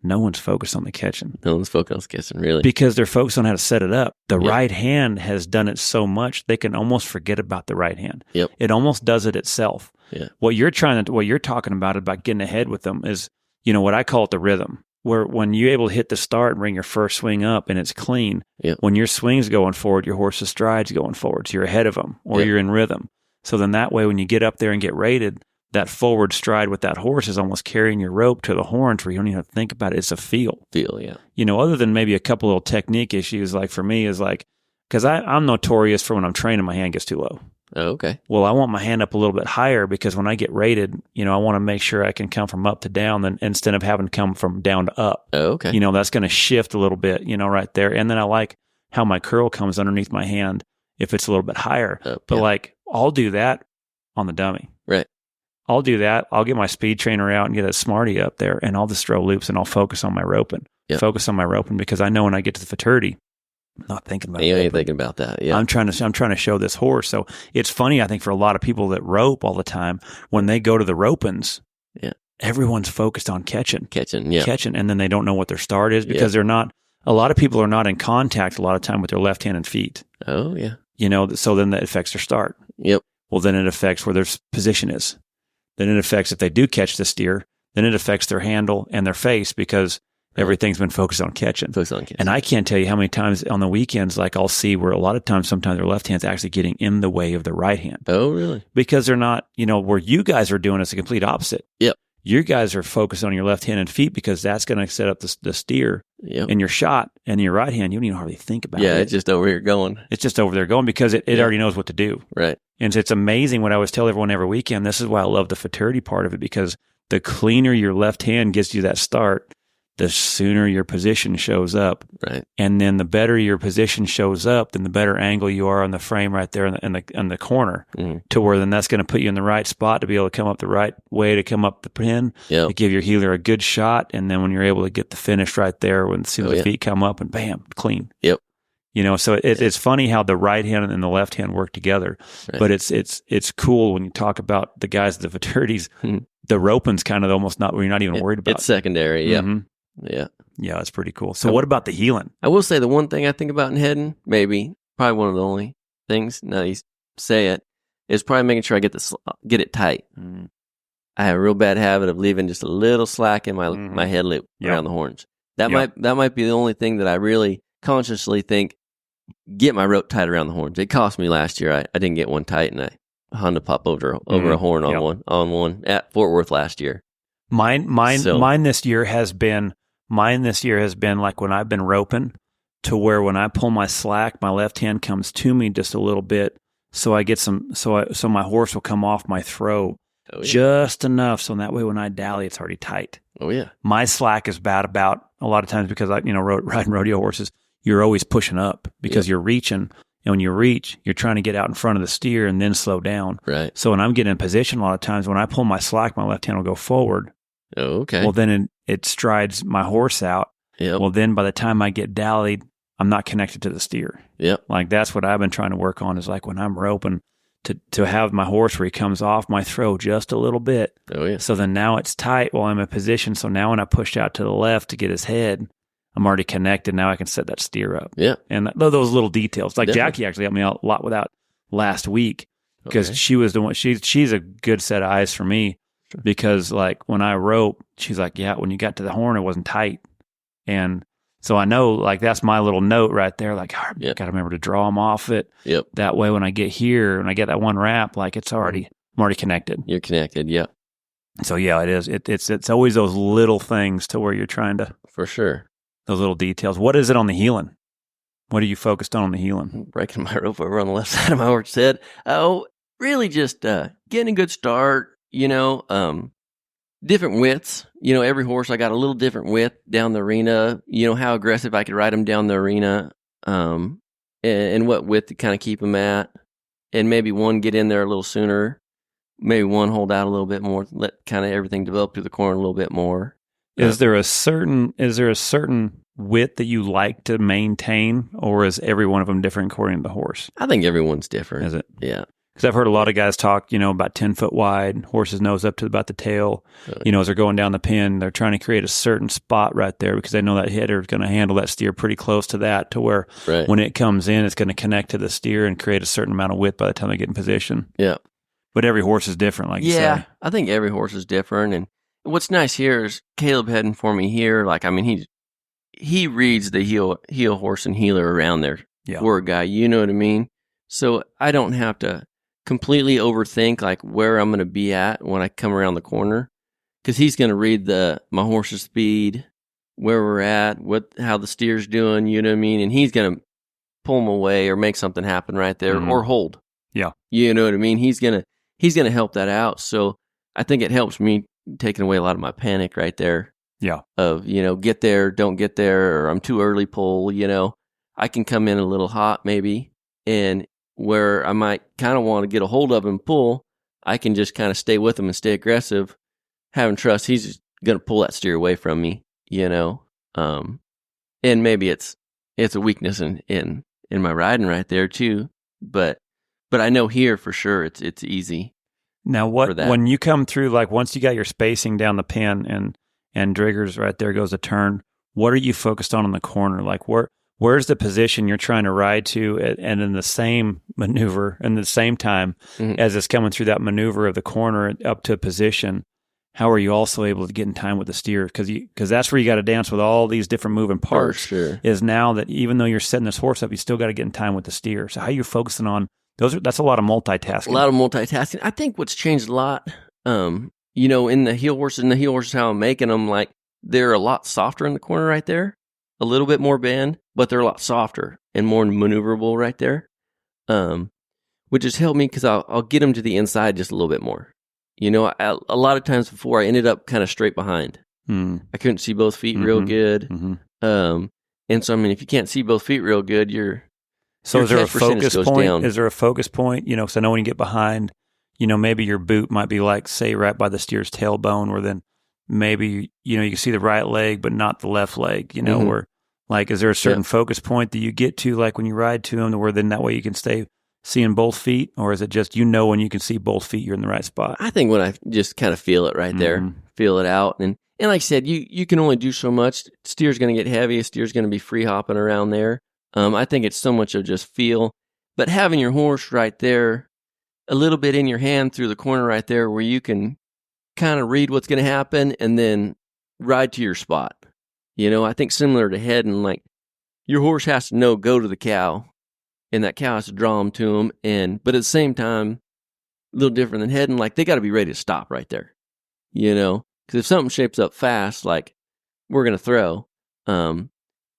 no one's focused on the catching. No one's focused on the catching, really. Because they're focused on how to set it up. The right hand has done it so much, they can almost forget about the right hand. Yep. It almost does it itself. Yeah. What you're talking about getting ahead with them is, what I call it the rhythm, where when you're able to hit the start and bring your first swing up and it's clean, when your swing's going forward, your horse's stride's going forward. So you're ahead of them or you're in rhythm. So then that way, when you get up there and get rated, that forward stride with that horse is almost carrying your rope to the horns where you don't even have to think about it. It's a feel. Yeah. Other than maybe a couple little technique issues, like for me is like, because I'm notorious for when I'm training, my hand gets too low. Oh, okay. Well, I want my hand up a little bit higher because when I get rated, I want to make sure I can come from up to down instead of having to come from down to up. Oh, okay. That's going to shift a little bit, right there. And then I like how my curl comes underneath my hand if it's a little bit higher. But like, I'll do that on the dummy. Right. I'll do that. I'll get my speed trainer out and get a Smarty up there, and I'll just throw loops and I'll focus on my roping. Focus on my roping because I know when I get to the futurity, I'm not thinking about you ain't thinking about that. Yeah. I'm trying to show this horse. So it's funny, I think, for a lot of people that rope all the time, when they go to the ropings, everyone's focused on catching, and then they don't know what their start is because they're not. A lot of people are not in contact a lot of time with their left hand and feet. Oh yeah. So then that affects their start. Yep. Well, then it affects where their position is. Then it affects if they do catch the steer. Then it affects their handle and their face because everything's been focused on catching. And I can't tell you how many times on the weekends, like I'll see where a lot of times, sometimes their left hand's actually getting in the way of the right hand. Oh, really? Because they're not, where you guys are doing is the complete opposite. Yep. You guys are focused on your left hand and feet because that's going to set up the steer in your shot, and your right hand, you don't even hardly think about it. Yeah, it's just over here going. It's just over there going because it already knows what to do. Right. And it's amazing what I always tell everyone every weekend. This is why I love the futurity part of it, because the cleaner your left hand gets you that start, the sooner your position shows up. Right. And then the better your position shows up, then the better angle you are on the frame right there in the corner, to where then that's going to put you in the right spot to be able to come up the right way to come up the pin, to give your heeler a good shot. And then when you're able to get the finish right there, when the feet come up and bam, clean. Yep. So it's funny how the right hand and the left hand work together, but it's cool when you talk about the guys at the fraternities, the roping's kind of almost not, where you're not even worried about. It's secondary. Yeah. Mm-hmm. Yeah. Yeah, that's pretty cool. So what about the heeling? I will say the one thing I think about in heading, probably one of the only things, now that you say it, is probably making sure I get it tight. I have a real bad habit of leaving just a little slack in my head loop around the horns. That might be the only thing that I really consciously think, get my rope tight around the horns. It cost me last year. I didn't get one tight, and I Honda pop over a horn on one at Fort Worth last year. Mine this year has been like when I've been roping, to where when I pull my slack, my left hand comes to me just a little bit, so I get so my horse will come off my throat just enough, so that way when I dally, it's already tight. Oh yeah. My slack is bad about a lot of times because riding rodeo horses, you're always pushing up because you're reaching. And when you reach, you're trying to get out in front of the steer and then slow down. Right. So when I'm getting in position, a lot of times when I pull my slack, my left hand will go forward. Oh, okay. Well, then it strides my horse out. Yep. Well, then by the time I get dallied, I'm not connected to the steer. Yep. Like that's what I've been trying to work on, is like when I'm roping to have my horse where he comes off my throw just a little bit. Oh, yeah. So then now it's tight while I'm in position. So now when I push out to the left to get his head, I'm already connected. Now I can set that steer up. Yeah. And those little details. Like Jackie actually helped me out a lot with that last week, because she was the one, she's a good set of eyes for me, because like when I rope, she's like, yeah, when you got to the horn, it wasn't tight. And so I know, like, that's my little note right there. Like, got to remember to draw them off it. Yep. That way when I get here and I get that one wrap, like I'm already connected. You're connected. Yeah. So yeah, it is. It's always those little things to where you're trying to. For sure. Those little details. What is it on the heeling? What are you focused on the heeling? Breaking my rope over on the left side of my horse's head. Oh, really just getting a good start, different widths. Every horse, I got a little different width down the arena, how aggressive I could ride them down the arena, and what width to kind of keep them at. And maybe one get in there a little sooner, maybe one hold out a little bit more, let kind of everything develop through the corner a little bit more. Is there a certain width that you like to maintain, or is every one of them different according to the horse? I think everyone's different. Is it? Yeah. Because I've heard a lot of guys talk, about 10 foot wide, horses nose up to about the tail. As they're going down the pin, they're trying to create a certain spot right there because they know that hitter is going to handle that steer pretty close to that, to where when it comes in, it's going to connect to the steer and create a certain amount of width by the time they get in position. Yeah. But every horse is different, like you say. Yeah, I think every horse is different. And what's nice here is Caleb heading for me here. Like, I mean, he reads the heel horse and heeler around there for a guy. You know what I mean? So I don't have to completely overthink like where I'm going to be at when I come around the corner, because he's going to read my horse's speed, where we're at, how the steer's doing, you know what I mean, and he's going to pull him away or make something happen right there, or hold. Yeah, you know what I mean. He's gonna help that out. So I think it helps me taking away a lot of my panic right there. Yeah, of get there, don't get there, or I'm too early pull. I can come in a little hot maybe, and where I might kind of want to get a hold of him and pull, I can just kind of stay with him and stay aggressive, having trust he's just gonna pull that steer away from me. And maybe it's a weakness in my riding right there too, but I know here for sure it's easy. Now, when you come through, like once you got your spacing down the pin and Driggers right there goes a turn, what are you focused on in the corner? Like where's the position you're trying to ride to, and in the same maneuver, in the same time as it's coming through that maneuver of the corner up to a position, how are you also able to get in time with the steer? Because that's where you got to dance with all these different moving parts. Sure. Is now that even though you're setting this horse up, you still got to get in time with the steer. So how are you focusing on that's a lot of multitasking. A lot of multitasking. I think what's changed a lot, in the heel horses, how I'm making them, like they're a lot softer in the corner right there, a little bit more bend, but they're a lot softer and more maneuverable right there, which has helped me because I'll get them to the inside just a little bit more. A lot of times before I ended up kind of straight behind. I couldn't see both feet real good. And so, I mean, if you can't see both feet real good, So is there a focus point? Down. Is there a focus point? Because I know when you get behind, maybe your boot might be like, say, right by the steer's tailbone, where then maybe, you can see the right leg, but not the left leg, where like, is there a certain focus point that you get to, like when you ride to them, where then that way you can stay seeing both feet? Or is it just, when you can see both feet, you're in the right spot? I think when I just kind of feel it right there, feel it out. And like I said, you can only do so much. Steer's going to get heavy. A steer's going to be free hopping around there. I think it's so much of just feel, but having your horse right there, a little bit in your hand through the corner right there, where you can kind of read what's going to happen and then ride to your spot. I think similar to heading, like your horse has to know, go to the cow, and that cow has to draw them to him. But at the same time, a little different than heading, like they got to be ready to stop right there, because if something shapes up fast, like we're going to throw,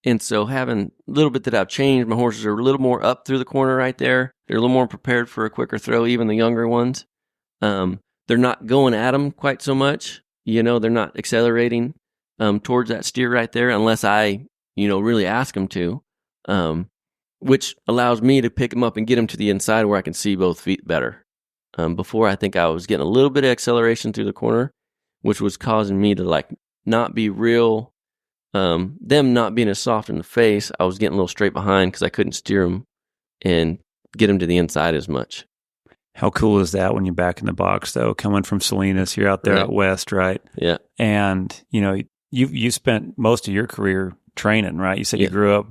and so having a little bit that I've changed, my horses are a little more up through the corner right there. They're a little more prepared for a quicker throw, even the younger ones. They're not going at them quite so much. They're not accelerating towards that steer right there unless I, really ask them to, which allows me to pick them up and get them to the inside where I can see both feet better. Before, I think I was getting a little bit of acceleration through the corner, which was causing me to like not be real. Them not being as soft in the face, I was getting a little straight behind because I couldn't steer them and get them to the inside as much. How cool is that when you're back in the box, though, coming from Salinas, you're out there out west, right? Yeah. And, you spent most of your career training, right? You said you grew up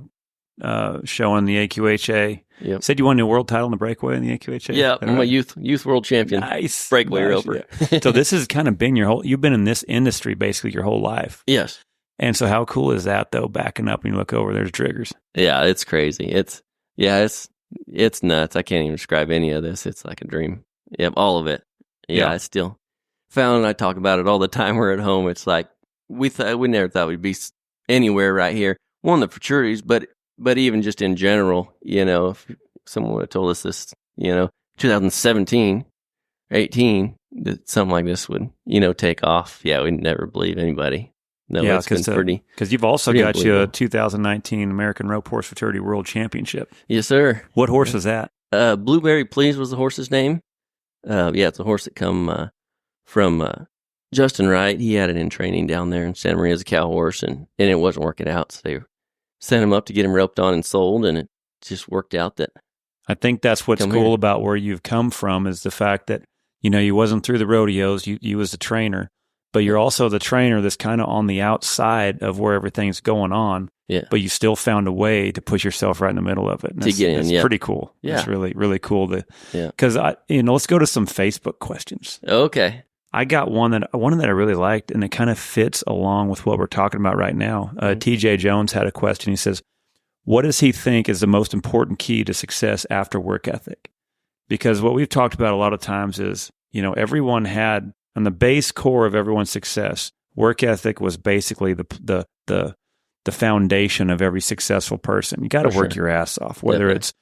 showing the AQHA. Yep. Said you won a world title in the breakaway in the AQHA? Yeah, I'm a youth world champion. Nice. Breakaway roper. Yeah. So this has kind of been you've been in this industry basically your whole life. Yes. And so how cool is that, though, backing up and you look over, there's Driggers. Yeah, it's crazy. It's nuts. I can't even describe any of this. It's like a dream. Yep, all of it. Yeah. I still found, and I talk about it all the time. We're at home. It's like, we never thought we'd be anywhere right here. One of the futurities, but even just in general, if someone would have told us this, 2017, 18, that something like this would, take off. Yeah, we'd never believe anybody. No, yeah, it's been pretty. Because you've also got you a 2019 American Rope Horse Futurity World Championship. Yes, sir. What horse was that? Blueberry Please was the horse's name. It's a horse that come from Justin Wright. He had it in training down there in Santa Maria as a cow horse, and it wasn't working out. So they sent him up to get him roped on and sold, and it just worked out that. I think that's what's cool about where you've come from is the fact that, you wasn't through the rodeos, you was a trainer. But you're also the trainer that's kind of on the outside of where everything's going on. Yeah. But you still found a way to push yourself right in the middle of it. And to get in, it's pretty cool. Yeah. It's really, really cool. Because, let's go to some Facebook questions. Okay. I got one that I really liked, and it kind of fits along with what we're talking about right now. TJ Jones had a question. He says, what does he think is the most important key to success after work ethic? Because what we've talked about a lot of times is, everyone had, on the base core of everyone's success, work ethic was basically the foundation of every successful person. You got to work your ass off, whether it's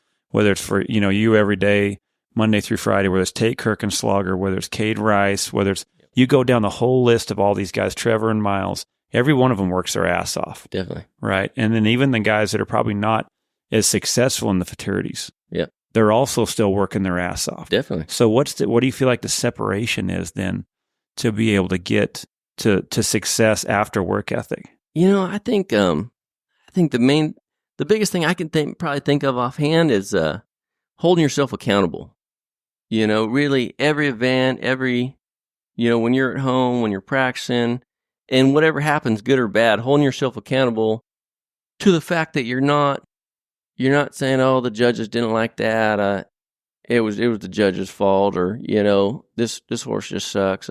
for, you every day, Monday through Friday, whether it's Tate Kirkenslogger, whether it's Cade Rice, whether it's, you go down the whole list of all these guys, Trevor and Miles, every one of them works their ass off. Definitely. Right. And then even the guys that are probably not as successful in the fraternities, they're also still working their ass off. Definitely. So what do you feel like the separation is then to be able to get to success after work ethic? I think the biggest thing I can probably think of offhand is holding yourself accountable. Really every event, when you're at home, when you're practicing, and whatever happens, good or bad, holding yourself accountable to the fact that you're not saying, oh, the judges didn't like that. It was the judge's fault, or this horse just sucks.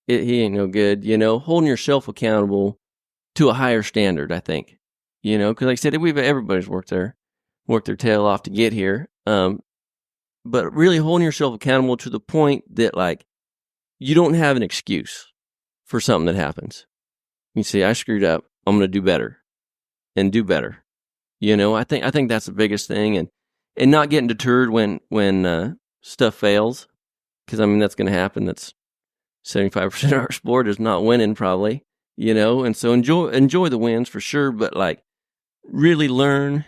He ain't no good. Holding yourself accountable to a higher standard, I think. Because like I said, everybody's worked their tail off to get here. But really holding yourself accountable to the point that like you don't have an excuse for something that happens. You say, I screwed up. I'm going to do better and do better. I think that's the biggest thing, and not getting deterred when stuff fails, because that's going to happen. That's 75% of our sport is not winning, probably. And so enjoy the wins for sure, but like really learn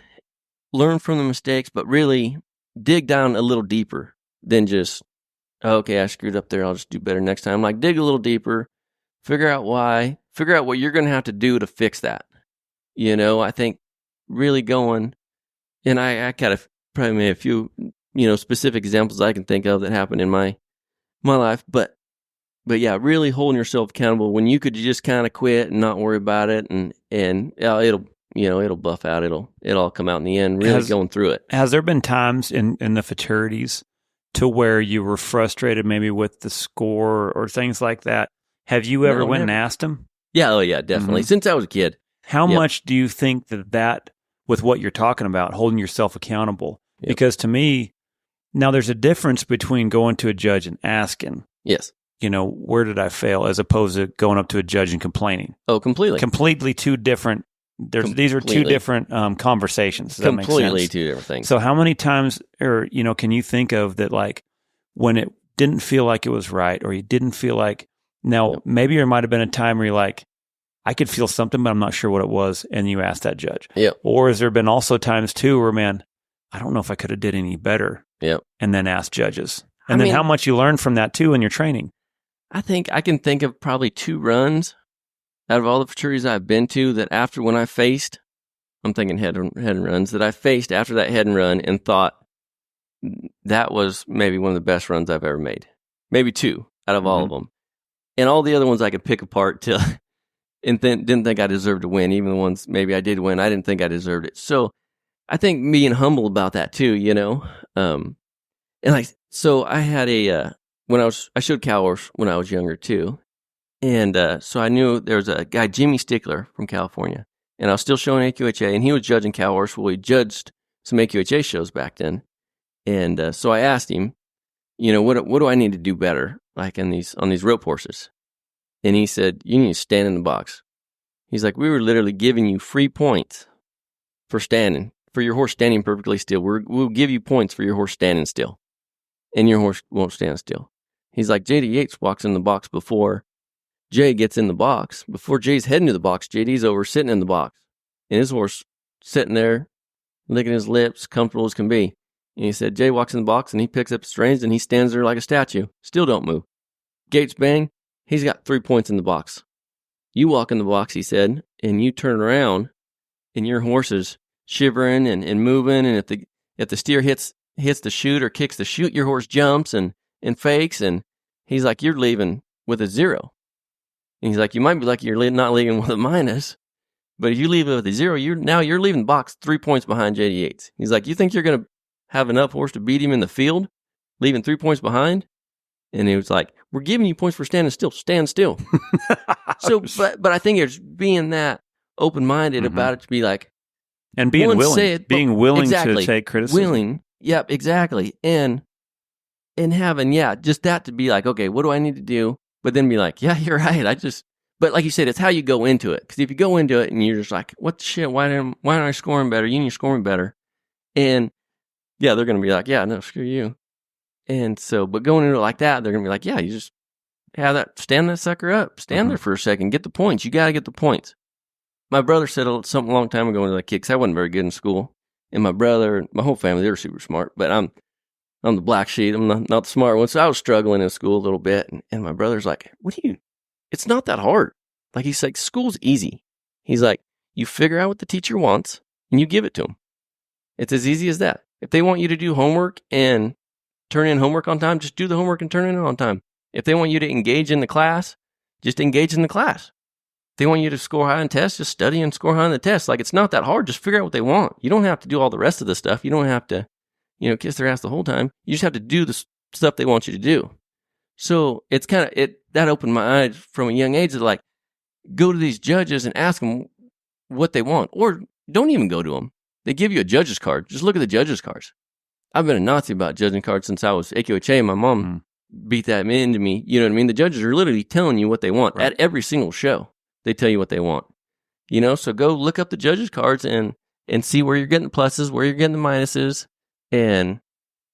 from the mistakes, but really dig down a little deeper than just, okay, I screwed up there, I'll just do better next time. Like dig a little deeper, figure out why, figure out what you're going to have to do to fix that. I think really going, and I kind of probably made a few, specific examples I can think of that happened in my life, but yeah, really holding yourself accountable when you could just kind of quit and not worry about it, and it'll buff out, it'll all come out in the end. Really going through it. Has there been times in the fraternities to where you were frustrated maybe with the score or things like that? Have you ever went and asked them? Yeah, oh yeah, definitely. Mm-hmm. Since I was a kid. How much do you think that with what you're talking about, holding yourself accountable? Yep. Because to me, now there's a difference between going to a judge and asking. Yes. Where did I fail, as opposed to going up to a judge and complaining. Oh, completely. Completely two different. These are two different conversations. Does completely that make sense? Two different things. So how many times, or can you think of that, like when it didn't feel like it was right, or you didn't feel like? Now maybe there might have been a time where you're like, I could feel something, but I'm not sure what it was, and you asked that judge. Yep. Or has there been also times too where, man, I don't know if I could have did any better. Yep. And then ask judges, and then how much you learn from that too in your training. I think I can think of probably 2 runs out of all the fraternities I've been to that after when I faced, I'm thinking head and runs, that I faced after that head and run and thought that was maybe one of the best runs I've ever made. Maybe 2 out of all of them. And all the other ones I could pick apart till and didn't think I deserved to win. Even the ones maybe I did win, I didn't think I deserved it. So I think being humble about that too, and so I had I showed cow horse when I was younger too. And so I knew there was a guy, Jimmy Stickler from California, and I was still showing AQHA, and he was judging cow horse. Well, he judged some AQHA shows back then. And so I asked him, what do I need to do better, like on these rope horses? And he said, you need to stand in the box. He's like, we were literally giving you free points for your horse standing perfectly still. We'll give you points for your horse standing still, and your horse won't stand still. He's like, JD Yates walks in the box before Jay gets in the box. Before Jay's heading to the box, JD's over sitting in the box, and his horse sitting there, licking his lips, comfortable as can be. And he said, Jay walks in the box, and he picks up his reins, and he stands there like a statue. Still don't move. Gates bang. He's got 3 points in the box. You walk in the box, he said, and you turn around, and your horse is shivering and moving, and if the steer hits the chute or kicks the chute, your horse jumps and fakes, and he's like, you're leaving with a 0. And he's like, you might be lucky you're not leaving with a minus, but if you leave with a 0, you're leaving the box 3 points behind JD Yates. He's like, you think you're going to have enough horse to beat him in the field, leaving 3 points behind? And he was like, we're giving you points for standing still. Stand still. So, but I think it's being that open-minded about it to be like, and being willing to take criticism. Willing. Yep, exactly. And and having, just that to be like, okay, what do I need to do? But then be like, yeah, you're right. But like you said, it's how you go into it. Because if you go into it and you're just like, what the shit? Why aren't I scoring better? You need to score better. And yeah, they're going to be like, yeah, no, screw you. And so, but going into it like that, they're going to be like, yeah, you just stand that sucker up. Stand there for a second. Get the points. You got to get the points. My brother said something a long time ago when I was a kid, because I wasn't very good in school. And my brother, my whole family, they were super smart. But I'm the black sheep. I'm not the smart one. So I was struggling in school a little bit. And my brother's like, it's not that hard. Like, he's like, school's easy. He's like, you figure out what the teacher wants and you give it to them. It's as easy as that. If they want you to do homework and turn in homework on time, just do the homework and turn it in on time. If they want you to engage in the class, just engage in the class. If they want you to score high on tests, just study and score high on the test. Like, it's not that hard. Just figure out what they want. You don't have to do all the rest of the stuff. You don't have to, kiss their ass the whole time. You just have to do the stuff they want you to do. So it's kind of, that opened my eyes from a young age to like, go to these judges and ask them what they want. Or don't even go to them. They give you a judge's card. Just look at the judge's cards. I've been a Nazi about judging cards since I was AQHA. My mom beat that into me. You know what I mean? The judges are literally telling you what they want at every single show. They tell you what they want. So go look up the judges' cards and see where you're getting the pluses, where you're getting the minuses. And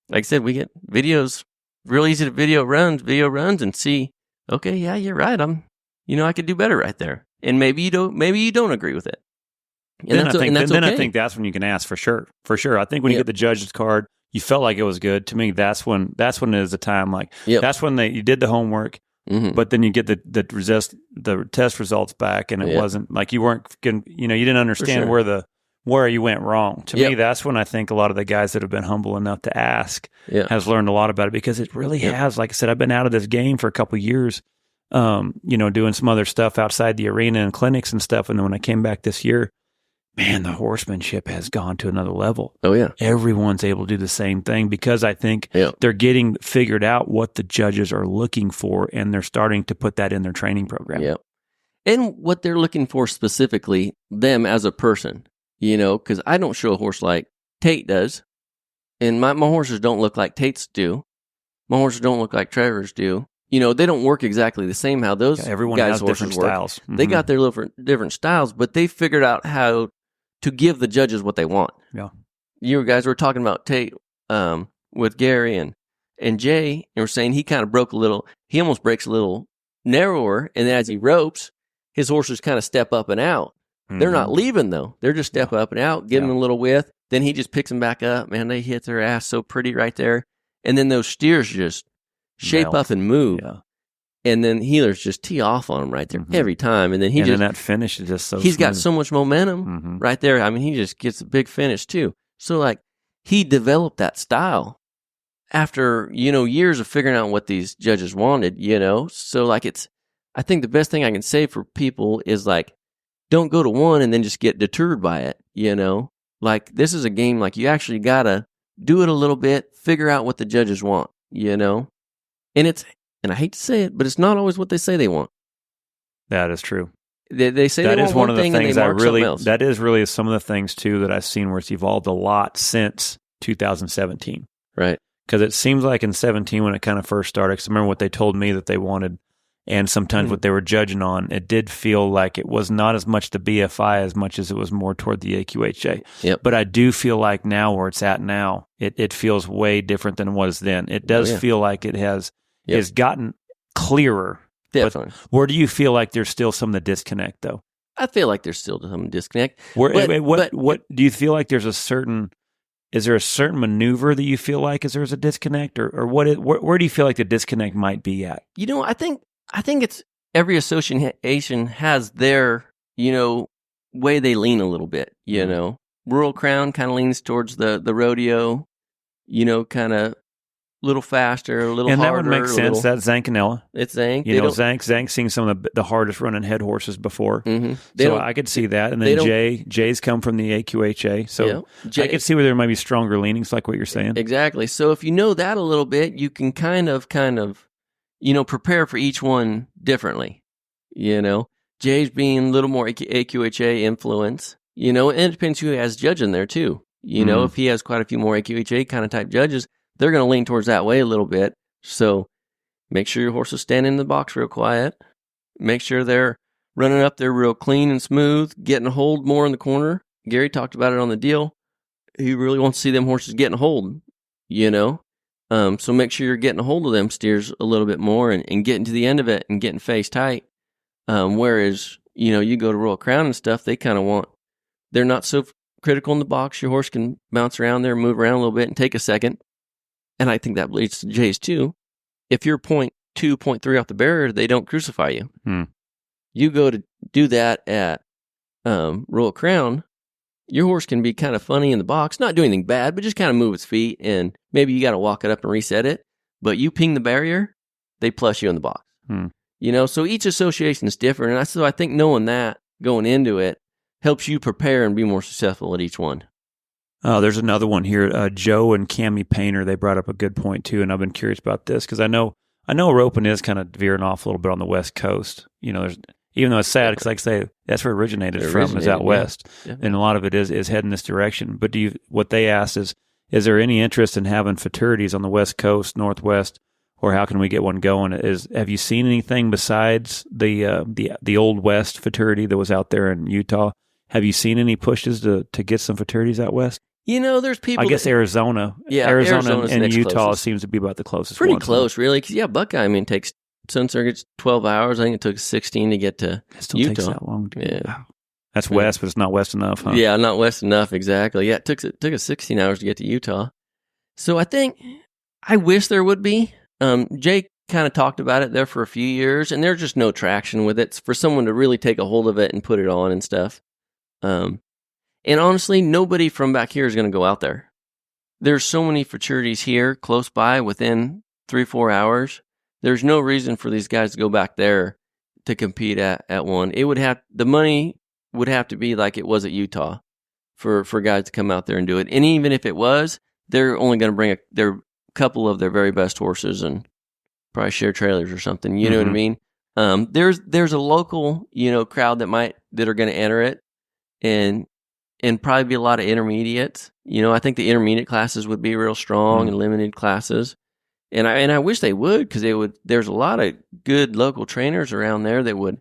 like I said, we get videos, real easy to video runs and see, okay, yeah, you're right. I could do better right there. And maybe you don't agree with it. And I think that's when you can ask for sure. For sure. I think when you get the judge's card, you felt like it was good. To me, that's when it is the time. Like, that's when you did the homework, but then you get the test results back, and it wasn't like you weren't, you didn't understand where you went wrong. To me, that's when I think a lot of the guys that have been humble enough to ask has learned a lot about it, because it really has. Like I said, I've been out of this game for a couple of years, doing some other stuff outside the arena and clinics and stuff. And then when I came back this year, man, the horsemanship has gone to another level. Oh, yeah. Everyone's able to do the same thing, because I think they're getting figured out what the judges are looking for, and they're starting to put that in their training program. Yeah. And what they're looking for specifically, them as a person, because I don't show a horse like Tate does, and my horses don't look like Tate's do. My horses don't look like Trevor's do. They don't work exactly the same how those everyone guys' has different work. styles. Mm-hmm. They got their little different styles, but they figured out how to give the judges what they want. Yeah. You guys were talking about Tate with Gary and Jay, and we're saying he kind of he almost breaks a little narrower, and then as he ropes, his horses kind of step up and out. Mm-hmm. They're not leaving, though. They're just step up and out, give them a little width. Then he just picks them back up. Man, they hit their ass so pretty right there. And then those steers just shape up and move. Yeah. And then healers just tee off on him right there every time. And then then that finish is just so he's smooth. Got so much momentum right there. I mean, he just gets a big finish too. So like, he developed that style after, years of figuring out what these judges wanted, So like, I think the best thing I can say for people is like, don't go to one and then just get deterred by it, Like, this is a game, like, you actually gotta do it a little bit, figure out what the judges want, And I hate to say it, but it's not always what they say they want. That is true. They say they want one thing and they mark something else. That is really some of the things, too, that I've seen where it's evolved a lot since 2017. Right. Because it seems like in 17 when it kind of first started, because I remember what they told me that they wanted, and sometimes what they were judging on, it did feel like it was not as much the BFI as much as it was more toward the AQHA. Yep. But I do feel like now, where it's at now, it feels way different than it was then. It does feel like it has gotten clearer. Definitely. But where do you feel like there's still some of the disconnect, though? I feel like there's still some disconnect. What do you feel like there's is there a certain maneuver that you feel like there's a disconnect, or where do you feel like the disconnect might be at? I think it's every association has their, way they lean a little bit, Rural Crown kind of leans towards the rodeo, kind of a little faster, a little harder. And that would make sense. That's Zancanella. It's Zank. Zank's seen some of the hardest running head horses before. Mm-hmm. So I could see that. And then Jay's come from the AQHA. So I could see where there might be stronger leanings, like what you're saying. Exactly. So if you know that a little bit, you can kind of, prepare for each one differently. Jay's being a little more AQHA influence, and it depends who has judging there too. If he has quite a few more AQHA kind of type judges, they're going to lean towards that way a little bit. So make sure your horse is standing in the box real quiet. Make sure they're running up there real clean and smooth, getting a hold more in the corner. Gary talked about it on the deal. He really wants to see them horses getting a hold, So make sure you're getting a hold of them steers a little bit more and getting to the end of it and getting face tight. Whereas, you go to Royal Crown and stuff, they kind of they're not so critical in the box. Your horse can bounce around there, move around a little bit and take a second. And I think that leads to Jay's too. If you're 0.2, 0.3 off the barrier, they don't crucify you. You go to do that at Royal Crown, your horse can be kind of funny in the box, not do anything bad, but just kind of move its feet, and maybe you got to walk it up and reset it. But you ping the barrier, they plus you in the box. So each association is different, and so I think knowing that going into it helps you prepare and be more successful at each one. There's another one here. Joe and Cammie Painter, they brought up a good point too, and I've been curious about this because I know roping is kind of veering off a little bit on the West Coast. Even though it's sad because, like I say, that's where it originated from, is out west, and a lot of it is heading this direction. But what they asked is there any interest in having fraternities on the West Coast, Northwest, or how can we get one going? Have you seen anything besides the Old West fraternity that was out there in Utah? Have you seen any pushes to get some fraternities out west? There's people. I guess Arizona. Arizona and Utah closest. Seems to be about the closest. Pretty close, really. Because Buckeye, takes Sun Circuit's 12 hours. I think it took 16 to get to it still Utah. Takes that long. Yeah, wow. That's west, but it's not west enough, huh? Yeah, not west enough. Exactly. Yeah, it took us 16 hours to get to Utah. So I wish there would be. Jake kind of talked about it there for a few years, and there's just no traction with it for someone to really take a hold of it and put it on and stuff. And honestly, nobody from back here is going to go out there. There's so many fraternities here close by within 3-4 hours. There's no reason for these guys to go back there to compete at one. The money would have to be like it was at Utah for guys to come out there and do it. And even if it was, they're only going to bring a couple of their very best horses and probably share trailers or something. You know what I mean? There's a local, crowd that are going to enter it and probably be a lot of intermediates. I think the intermediate classes would be real strong and limited classes. And I wish they would, because there's a lot of good local trainers around there that would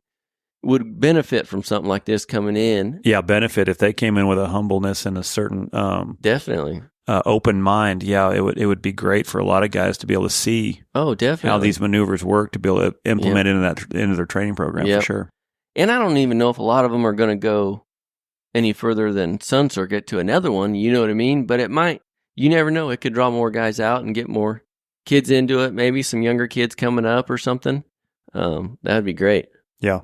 benefit from something like this coming in. Yeah, benefit if they came in with a humbleness and a certain definitely open mind. Yeah, it would be great for a lot of guys to be able to see definitely how these maneuvers work, to be able to implement into their training program for sure. And I don't even know if a lot of them are going to go any further than Sun Circuit to another one. You know what I mean? But it might. You never know. It could draw more guys out and get more kids into it, maybe some younger kids coming up or something. That'd be great. Yeah.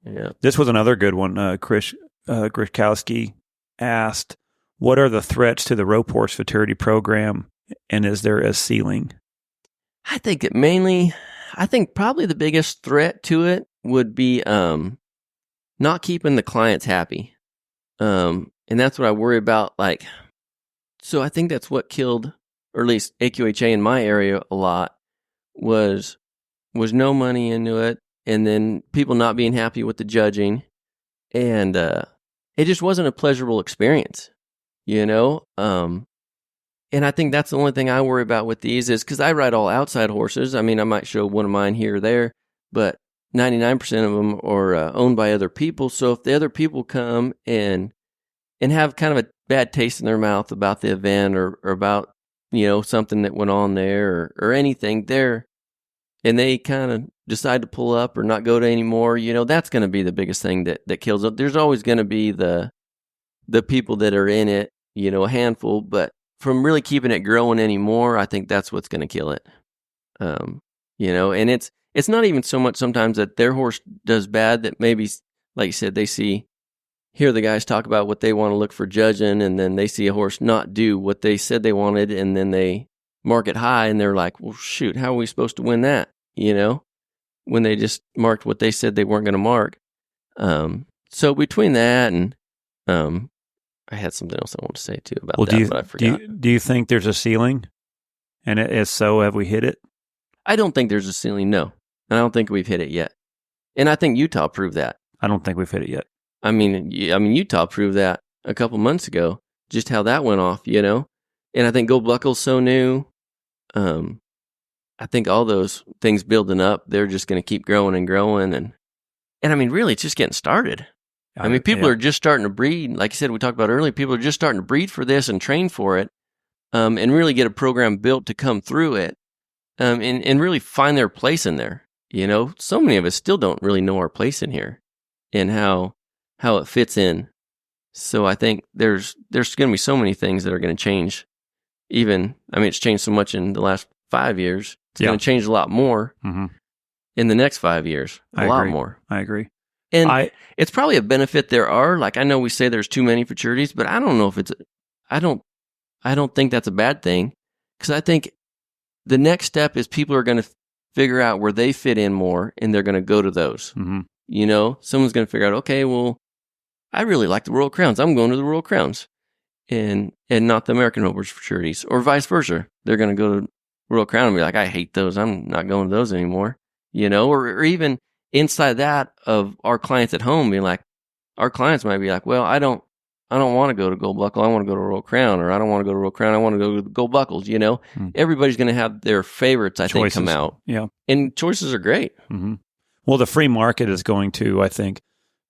Yeah. This was another good one. Chris Grichkowski asked, what are the threats to the rope horse fraternity program, and is there a ceiling? I think probably the biggest threat to it would be not keeping the clients happy. And that's what I worry about. So I think that's what killed, or at least AQHA in my area a lot, was no money into it, and then people not being happy with the judging, and it just wasn't a pleasurable experience, And I think that's the only thing I worry about with these is because I ride all outside horses. I might show one of mine here or there, but 99% of them are owned by other people. So if the other people come and have kind of a bad taste in their mouth about the event or about something that went on there or anything there, and they kind of decide to pull up or not go to anymore, that's going to be the biggest thing that kills it. There's always going to be the people that are in it, a handful, but from really keeping it growing anymore, I think that's what's going to kill it. And it's not even so much sometimes that their horse does bad, that maybe, like you said, hear the guys talk about what they want to look for judging, and then they see a horse not do what they said they wanted, and then they mark it high, and they're like, well, shoot, how are we supposed to win that? When they just marked what they said they weren't going to mark. So between that and I had something else I want to say too about that, but I forgot. Do you think there's a ceiling? And if so, have we hit it? I don't think there's a ceiling, no. And I don't think we've hit it yet. And I think Utah proved that. I don't think we've hit it yet. Utah proved that a couple months ago, just how that went off, And I think Gold Buckle's so new. I think all those things building up, they're just going to keep growing and growing. And I mean, really, it's just getting started. I mean, people are just starting to breed. Like you said, we talked about earlier, people are just starting to breed for this and train for it, and really get a program built to come through it, and really find their place in there. You know, so many of us still don't really know our place in here and how it fits in. So I think there's going to be so many things that are going to change. It's changed so much in the last 5 years. It's going to change a lot more in the next 5 years. A lot more. I agree. And it's probably a benefit there are. Like, I know we say there's too many fraternities, but I don't know if I don't think that's a bad thing, because I think the next step is people are going to figure out where they fit in more, and they're going to go to those. Mm-hmm. You know, someone's going to figure out, okay, well, I really like the Royal Crowns. I'm going to the Royal Crowns and not the American Ropers fraternities, or vice versa. They're going to go to Royal Crown and be like, I hate those. I'm not going to those anymore. You know, or even inside that of our clients at home being like, our clients might be like, well, I don't want to go to Gold Buckle. I want to go to Royal Crown, or I don't want to go to Royal Crown. I want to go to Gold Buckles. You know, everybody's going to have their favorites, I think, come out. Yeah. And choices are great. Mm-hmm. Well, the free market is going to, I think,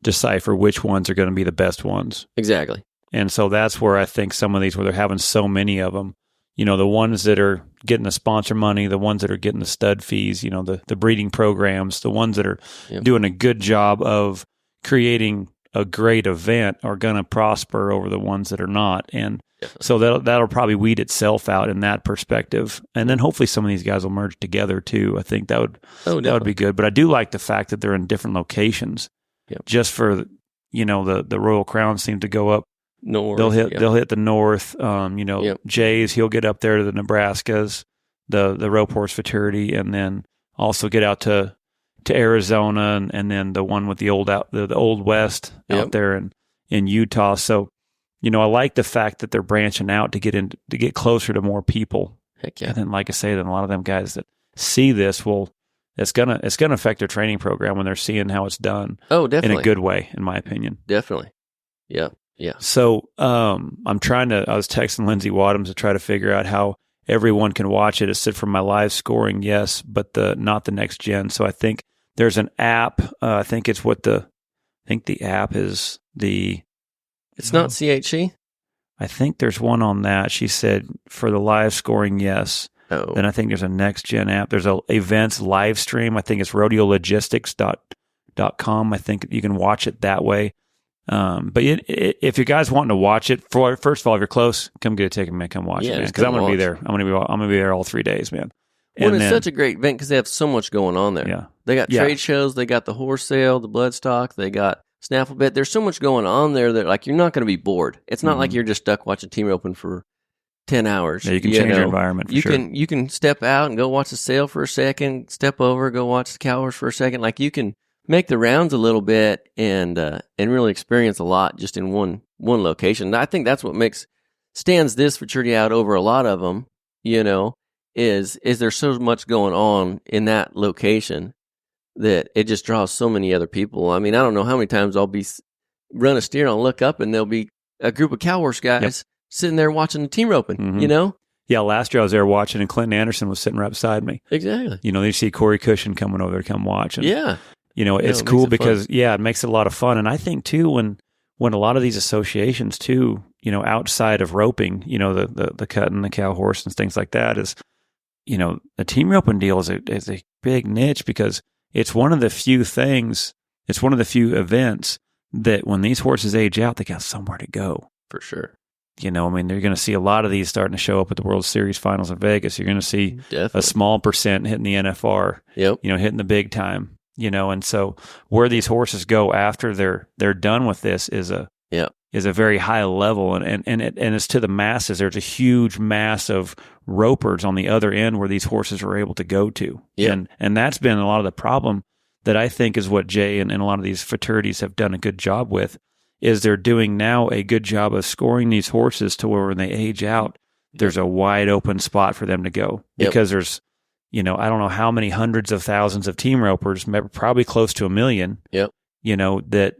decipher which ones are going to be the best ones. Exactly. And so that's where I think some of these, where they're having so many of them, you know, the ones that are getting the sponsor money, the ones that are getting the stud fees, you know, the breeding programs, the ones that are doing a good job of creating a great event are going to prosper over the ones that are not. And so that'll probably weed itself out in that perspective. And then hopefully some of these guys will merge together too. I think that would be good. But I do like the fact that they're in different locations. Yep. Just for, you know, the Royal Crowns seem to go up north. They'll hit the north. You know, Jay's, he'll get up there to the Nebraskas, the Rope Horse Fraternity, and then also get out to Arizona, and then the one with the old West out there in Utah. So, you know, I like the fact that they're branching out to get closer to more people. Heck yeah. And then, like I say, then a lot of them guys that see this it's gonna affect their training program when they're seeing how it's done. Oh, definitely. In a good way, in my opinion. Definitely. Yeah. Yeah. So I was texting Lindsay Wadhams to try to figure out how everyone can watch it. It said from my live scoring, yes, but not the next gen. So I think there's an app. I think the app is the. It's not CHE? I think there's one on that. She said for the live scoring, yes. Oh. Then I think there's a next gen app. There's a events live stream. I think it's rodeologistics.com. I think you can watch it that way. But if you guys want to watch it, first of all, if you're close, come get a ticket, man. Come watch it, man. Because I'm going to be there. I'm going to be there all 3 days, man. Well, it's such a great event because they have so much going on there. Yeah. They got trade shows. They got the horse sale, the bloodstock. They got snaffle bet. There's so much going on there that like you're not going to be bored. It's not like you're just stuck watching team roping for 10 hours. Yeah, you can change your environment. You can step out and go watch the sale for a second. Step over, go watch the cow horse for a second. Like you can make the rounds a little bit and really experience a lot just in one location. And I think that's what stands this fraternity out over a lot of them. You know, is there's so much going on in that location that it just draws so many other people. I mean, I don't know how many times I'll be run a steer and I'll look up and there'll be a group of cow horse guys sitting there watching the team roping, you know? Yeah, last year I was there watching and Clinton Anderson was sitting right beside me. Exactly. You know, you see Corey Cushion coming over there to come watch. And, yeah. You know, it's cool because, it makes it a lot of fun. And I think, too, when a lot of these associations, too, you know, outside of roping, you know, the cutting, the cow horse and things like that is, you know, the team roping deal is a big niche because it's one of the few events that when these horses age out, they got somewhere to go. For sure. You know, I mean, they're going to see a lot of these starting to show up at the World Series Finals in Vegas. You're going to see a small percent hitting the NFR, you know, hitting the big time, you know, and so where these horses go after they're done with this is a very high level, and it's to the masses. There's a huge mass of ropers on the other end where these horses are able to go to, and that's been a lot of the problem that I think is what Jay and a lot of these fraternities have done a good job with. Is they're doing now a good job of scoring these horses to where when they age out, there's a wide open spot for them to go. Because there's, you know, I don't know how many hundreds of thousands of team ropers, probably close to 1 million, you know, that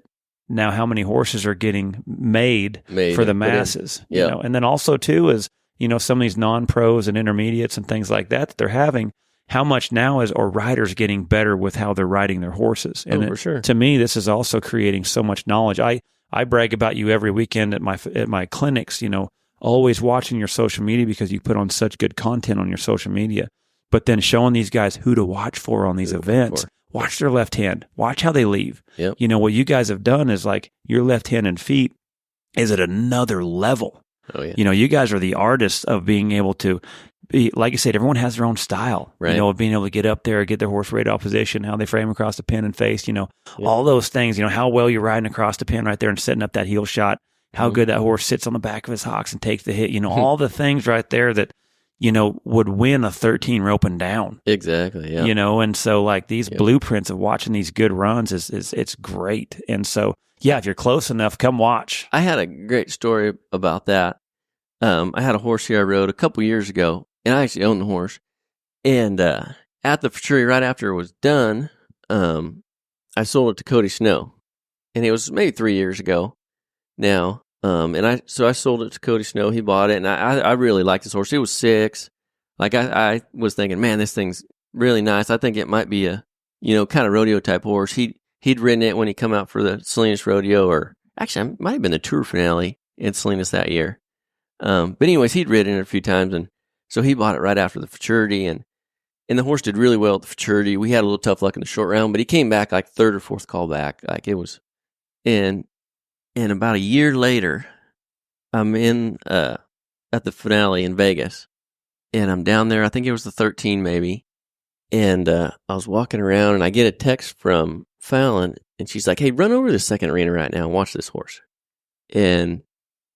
now how many horses are getting made for the masses. You know? And then also, too, is some of these non-pros and intermediates and things like that they're having, how much now are riders getting better with how they're riding their horses. And for sure. To me, this is also creating so much knowledge. I brag about you every weekend at my clinics, always watching your social media because you put on such good content on your social media, but then showing these guys who to watch for on these events. Watch their left hand. Watch how they leave. Yep. What you guys have done is like your left hand and feet is at another level. Oh, yeah. You guys are the artists of being able to be, like I said, everyone has their own style, right. Of being able to get up there, get their horse ready to opposition, how they frame across the pin and face, all those things, how well you're riding across the pin right there and setting up that heel shot, how good that horse sits on the back of his hocks and takes the hit, all the things right there that, would win a 13 rope and down. Exactly. Yeah. And so like these blueprints of watching these good runs it's great. And so, yeah, if you're close enough, come watch. I had a great story about that. I had a horse here I rode a couple years ago, and I actually owned the horse. And at the futurity, right after it was done, I sold it to Cody Snow, and it was maybe 3 years ago now. And I sold it to Cody Snow. He bought it, and I really liked this horse. It was 6. Like I was thinking, man, this thing's really nice. I think it might be a kind of rodeo type horse. He'd ridden it when he come out for the Salinas Rodeo, or actually, it might have been the Tour finale in Salinas that year. But anyways, he'd ridden it a few times, and so he bought it right after the futurity, and the horse did really well at the futurity. We had a little tough luck in the short round, but he came back like 3rd or 4th call back. Like it was, and about a year later, I'm in at the finale in Vegas, and I'm down there. I think it was the 13 maybe, and I was walking around, and I get a text from Fallon, and she's like, "Hey, run over to the second arena right now and watch this horse." And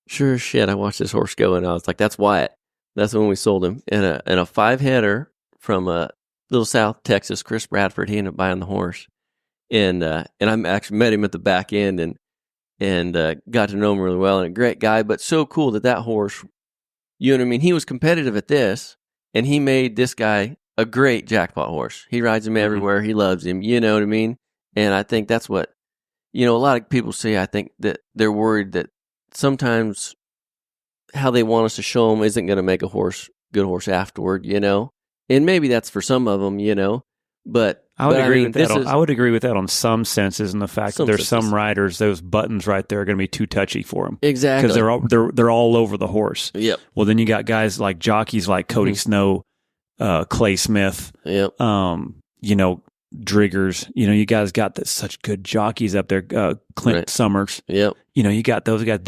sure as shit, I watched this horse go, and I was like, "That's Wyatt." That's when we sold him in a 5-header from little South Texas. Chris Bradford, he ended up buying the horse, and I actually met him at the back end and got to know him really well, and a great guy. But so cool that horse, you know what I mean? He was competitive at this, and he made this guy a great jackpot horse. He rides him everywhere. He loves him. You know what I mean? And I think that's what a lot of people say. I think that they're worried that sometimes how they want us to show them isn't going to make a good horse afterward, and maybe that's for some of them, but I would agree with that. I would agree with that on some senses, and the fact that there's some riders, those buttons right there are going to be too touchy for them. Exactly. Because they're all over the horse. Yep. Well, then you got guys like jockeys like Cody Snow, Clay Smith, yep. Driggers, you guys got such good jockeys up there. Clint Summers, yep. You got those guys.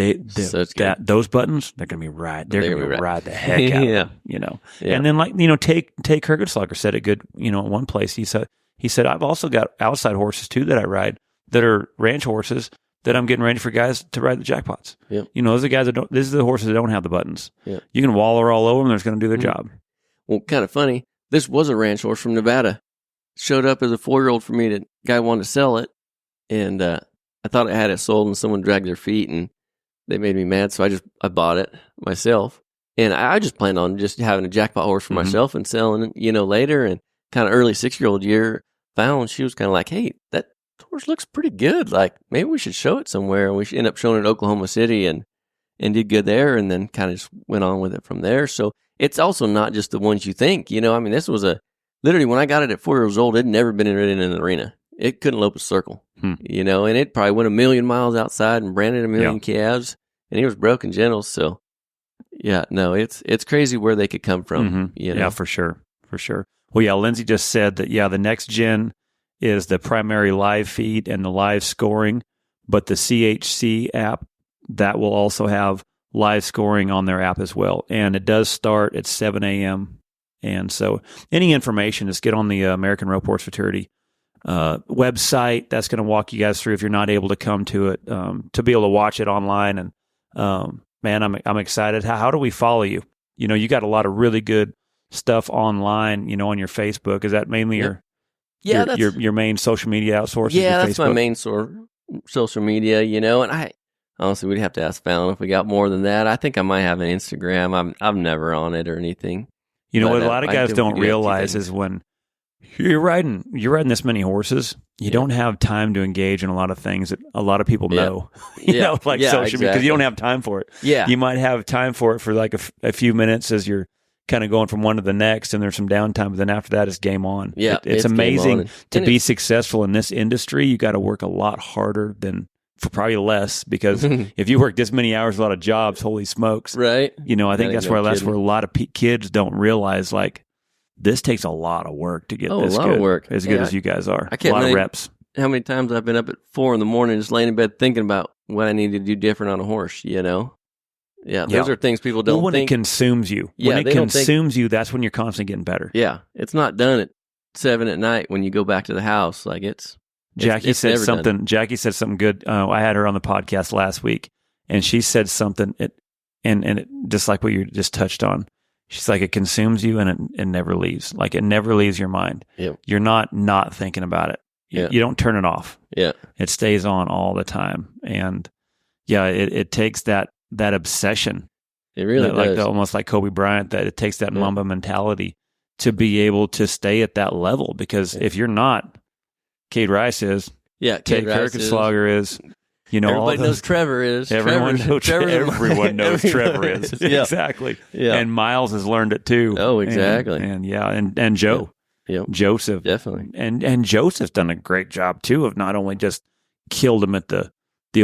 Those buttons, they're gonna be right. They're gonna ride the heck out. Yeah. Of them, And then take Hergenslugger said it good. In one place he said I've also got outside horses too that I ride that are ranch horses that I'm getting ready for guys to ride the jackpots. Yep. Those are the guys that don't. These are the horses that don't have the buttons. Yep. You can waller all over them. They're going to do their job. Well, kind of funny. This was a ranch horse from Nevada. Showed up as a 4-year-old for me. The guy wanted to sell it, and I thought I had it sold, and someone dragged their feet, and they made me mad. So I bought it myself, and I just planned on just having a jackpot horse for myself and selling it, later. And kind of early 6-year-old year, Fallon, she was kind of like, "Hey, that horse looks pretty good. Like maybe we should show it somewhere." And we ended up showing it in Oklahoma City, and did good there, and then kind of just went on with it from there. So it's also not just the ones you think. This was literally, when I got it at 4 years old, it had never been ridden in an arena. It couldn't lope a circle, and it probably went 1,000,000 miles outside and branded 1,000,000 calves, and he was broken gentle. So, yeah, no, it's crazy where they could come from. Yeah, for sure. Well, yeah, Lindsay just said that, the next gen is the primary live feed and the live scoring, but the CHC app, that will also have live scoring on their app as well. And it does start at 7 a.m., and so any information, just get on the American Rope Horse Futurity website. That's going to walk you guys through if you're not able to come to it, to be able to watch it online. And man, I'm excited. How do we follow you? You got a lot of really good stuff online, on your Facebook. Is that mainly your main social media outsource? Yeah, that's my main social media, and I honestly, we'd have to ask Fallon if we got more than that. I think I might have an Instagram. I'm never on it or anything. What a lot of guys don't realize is when You're riding this many horses. You don't have time to engage in a lot of things that a lot of people know. Social media, because you don't have time for it. Yeah. You might have time for it for like a few minutes as you're kind of going from one to the next, and there's some downtime, but then after that, it's game on. Yeah, it's amazing to be successful in this industry. You got to work a lot harder than for probably less, because if you work this many hours, a lot of jobs, holy smokes. Right. I think that's where a lot of kids don't realize, like, this takes a lot of work to get this a lot good, of work. as good as you guys are. I can't a lot of reps. How many times I've been up at 4 a.m. just laying in bed thinking about what I need to do different on a horse, Yeah, those are things people don't think. When it consumes you. When it consumes you, that's when you're constantly getting better. Yeah, it's not done at 7 p.m. when you go back to the house. Like Jackie said something. Done. Jackie said something good. I had her on the podcast last week, and she said something, and it just like what you just touched on. She's like, it consumes you, and it never leaves. Like, it never leaves your mind. Yep. You're not thinking about it. You don't turn it off. Yeah, it stays on all the time, and it takes that obsession. It really does. Almost like Kobe Bryant. That it takes that Mamba mentality to be able to stay at that level. Because if you're not, Cade Rice is. Yeah, Tate Kirkenslager is. Everybody knows Trevor is. Everyone knows Trevor is. Yeah. Exactly. Yeah. And Miles has learned it too. Oh, exactly. And Joe. Yeah. Joseph. Definitely. And Joseph's done a great job too of not only just killed him at the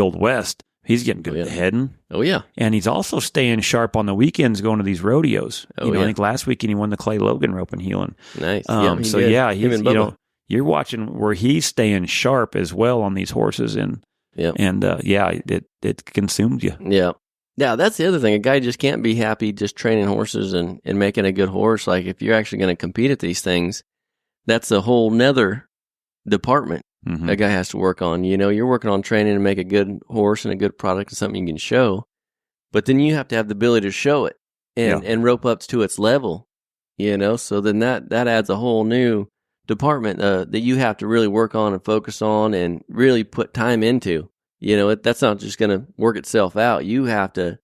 Old West, he's getting good at the heading. Oh, yeah. And he's also staying sharp on the weekends going to these rodeos. I think last weekend he won the Clay Logan rope in Heelan. Nice. He's you're watching where he's staying sharp as well on these horses, and it consumes you. Yeah. Yeah, that's the other thing. A guy just can't be happy just training horses and making a good horse. Like, if you're actually going to compete at these things, that's a whole nother department a guy has to work on. You're working on training to make a good horse and a good product and something you can show, but then you have to have the ability to show it and rope up to its level, so then that adds a whole new department that you have to really work on and focus on and really put time into. That's not just going to work itself out. You have to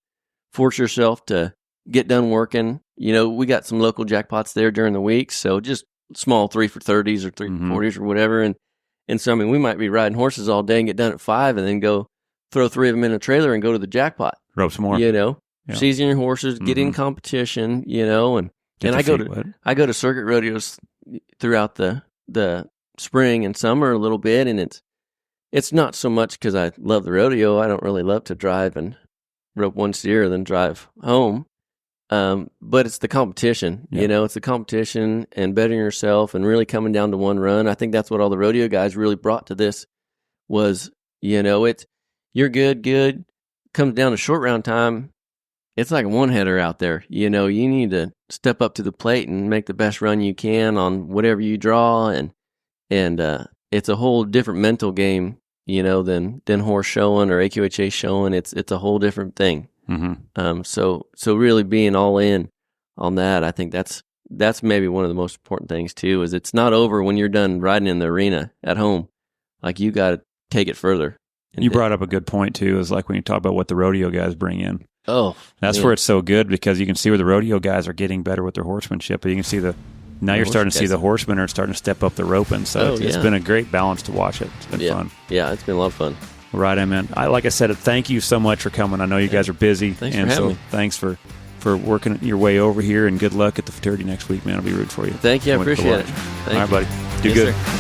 force yourself to get done working. We got some local jackpots there during the week, so just small 3 for 30s or 3 for 40s or whatever. And so, we might be riding horses all day and get done at 5 and then go throw 3 of them in a trailer and go to the jackpot. Rope some more. Season your horses, get in competition, and I go to circuit rodeos throughout the spring and summer a little bit, and it's not so much because I love the rodeo. I don't really love to drive and rope one steer and then drive home. But it's the competition, it's the competition and bettering yourself and really coming down to one run. I think that's what all the rodeo guys really brought to this was, you're good, comes down to short round time. It's like a one-header out there. You need to step up to the plate and make the best run you can on whatever you draw. And it's a whole different mental game, than horse showing or AQHA showing. It's a whole different thing. So really being all in on that, I think that's maybe one of the most important things too, is it's not over when you're done riding in the arena at home. Like, you got to take it further. You brought up a good point too, is like when you talk about what the rodeo guys bring in. Oh, that's where it's so good, because you can see where the rodeo guys are getting better with their horsemanship, but you can see you're starting to see the horsemen are starting to step up the roping. So it's been a great balance to watch it. It's been fun. Yeah, it's been a lot of fun. Right, man. Like I said, thank you so much for coming. I know you guys are busy. Thanks for having me. Thanks for working your way over here, and good luck at the fraternity next week, man. I'll be rooting for you. Thank you. I appreciate it. All right, buddy. Do good. Sir.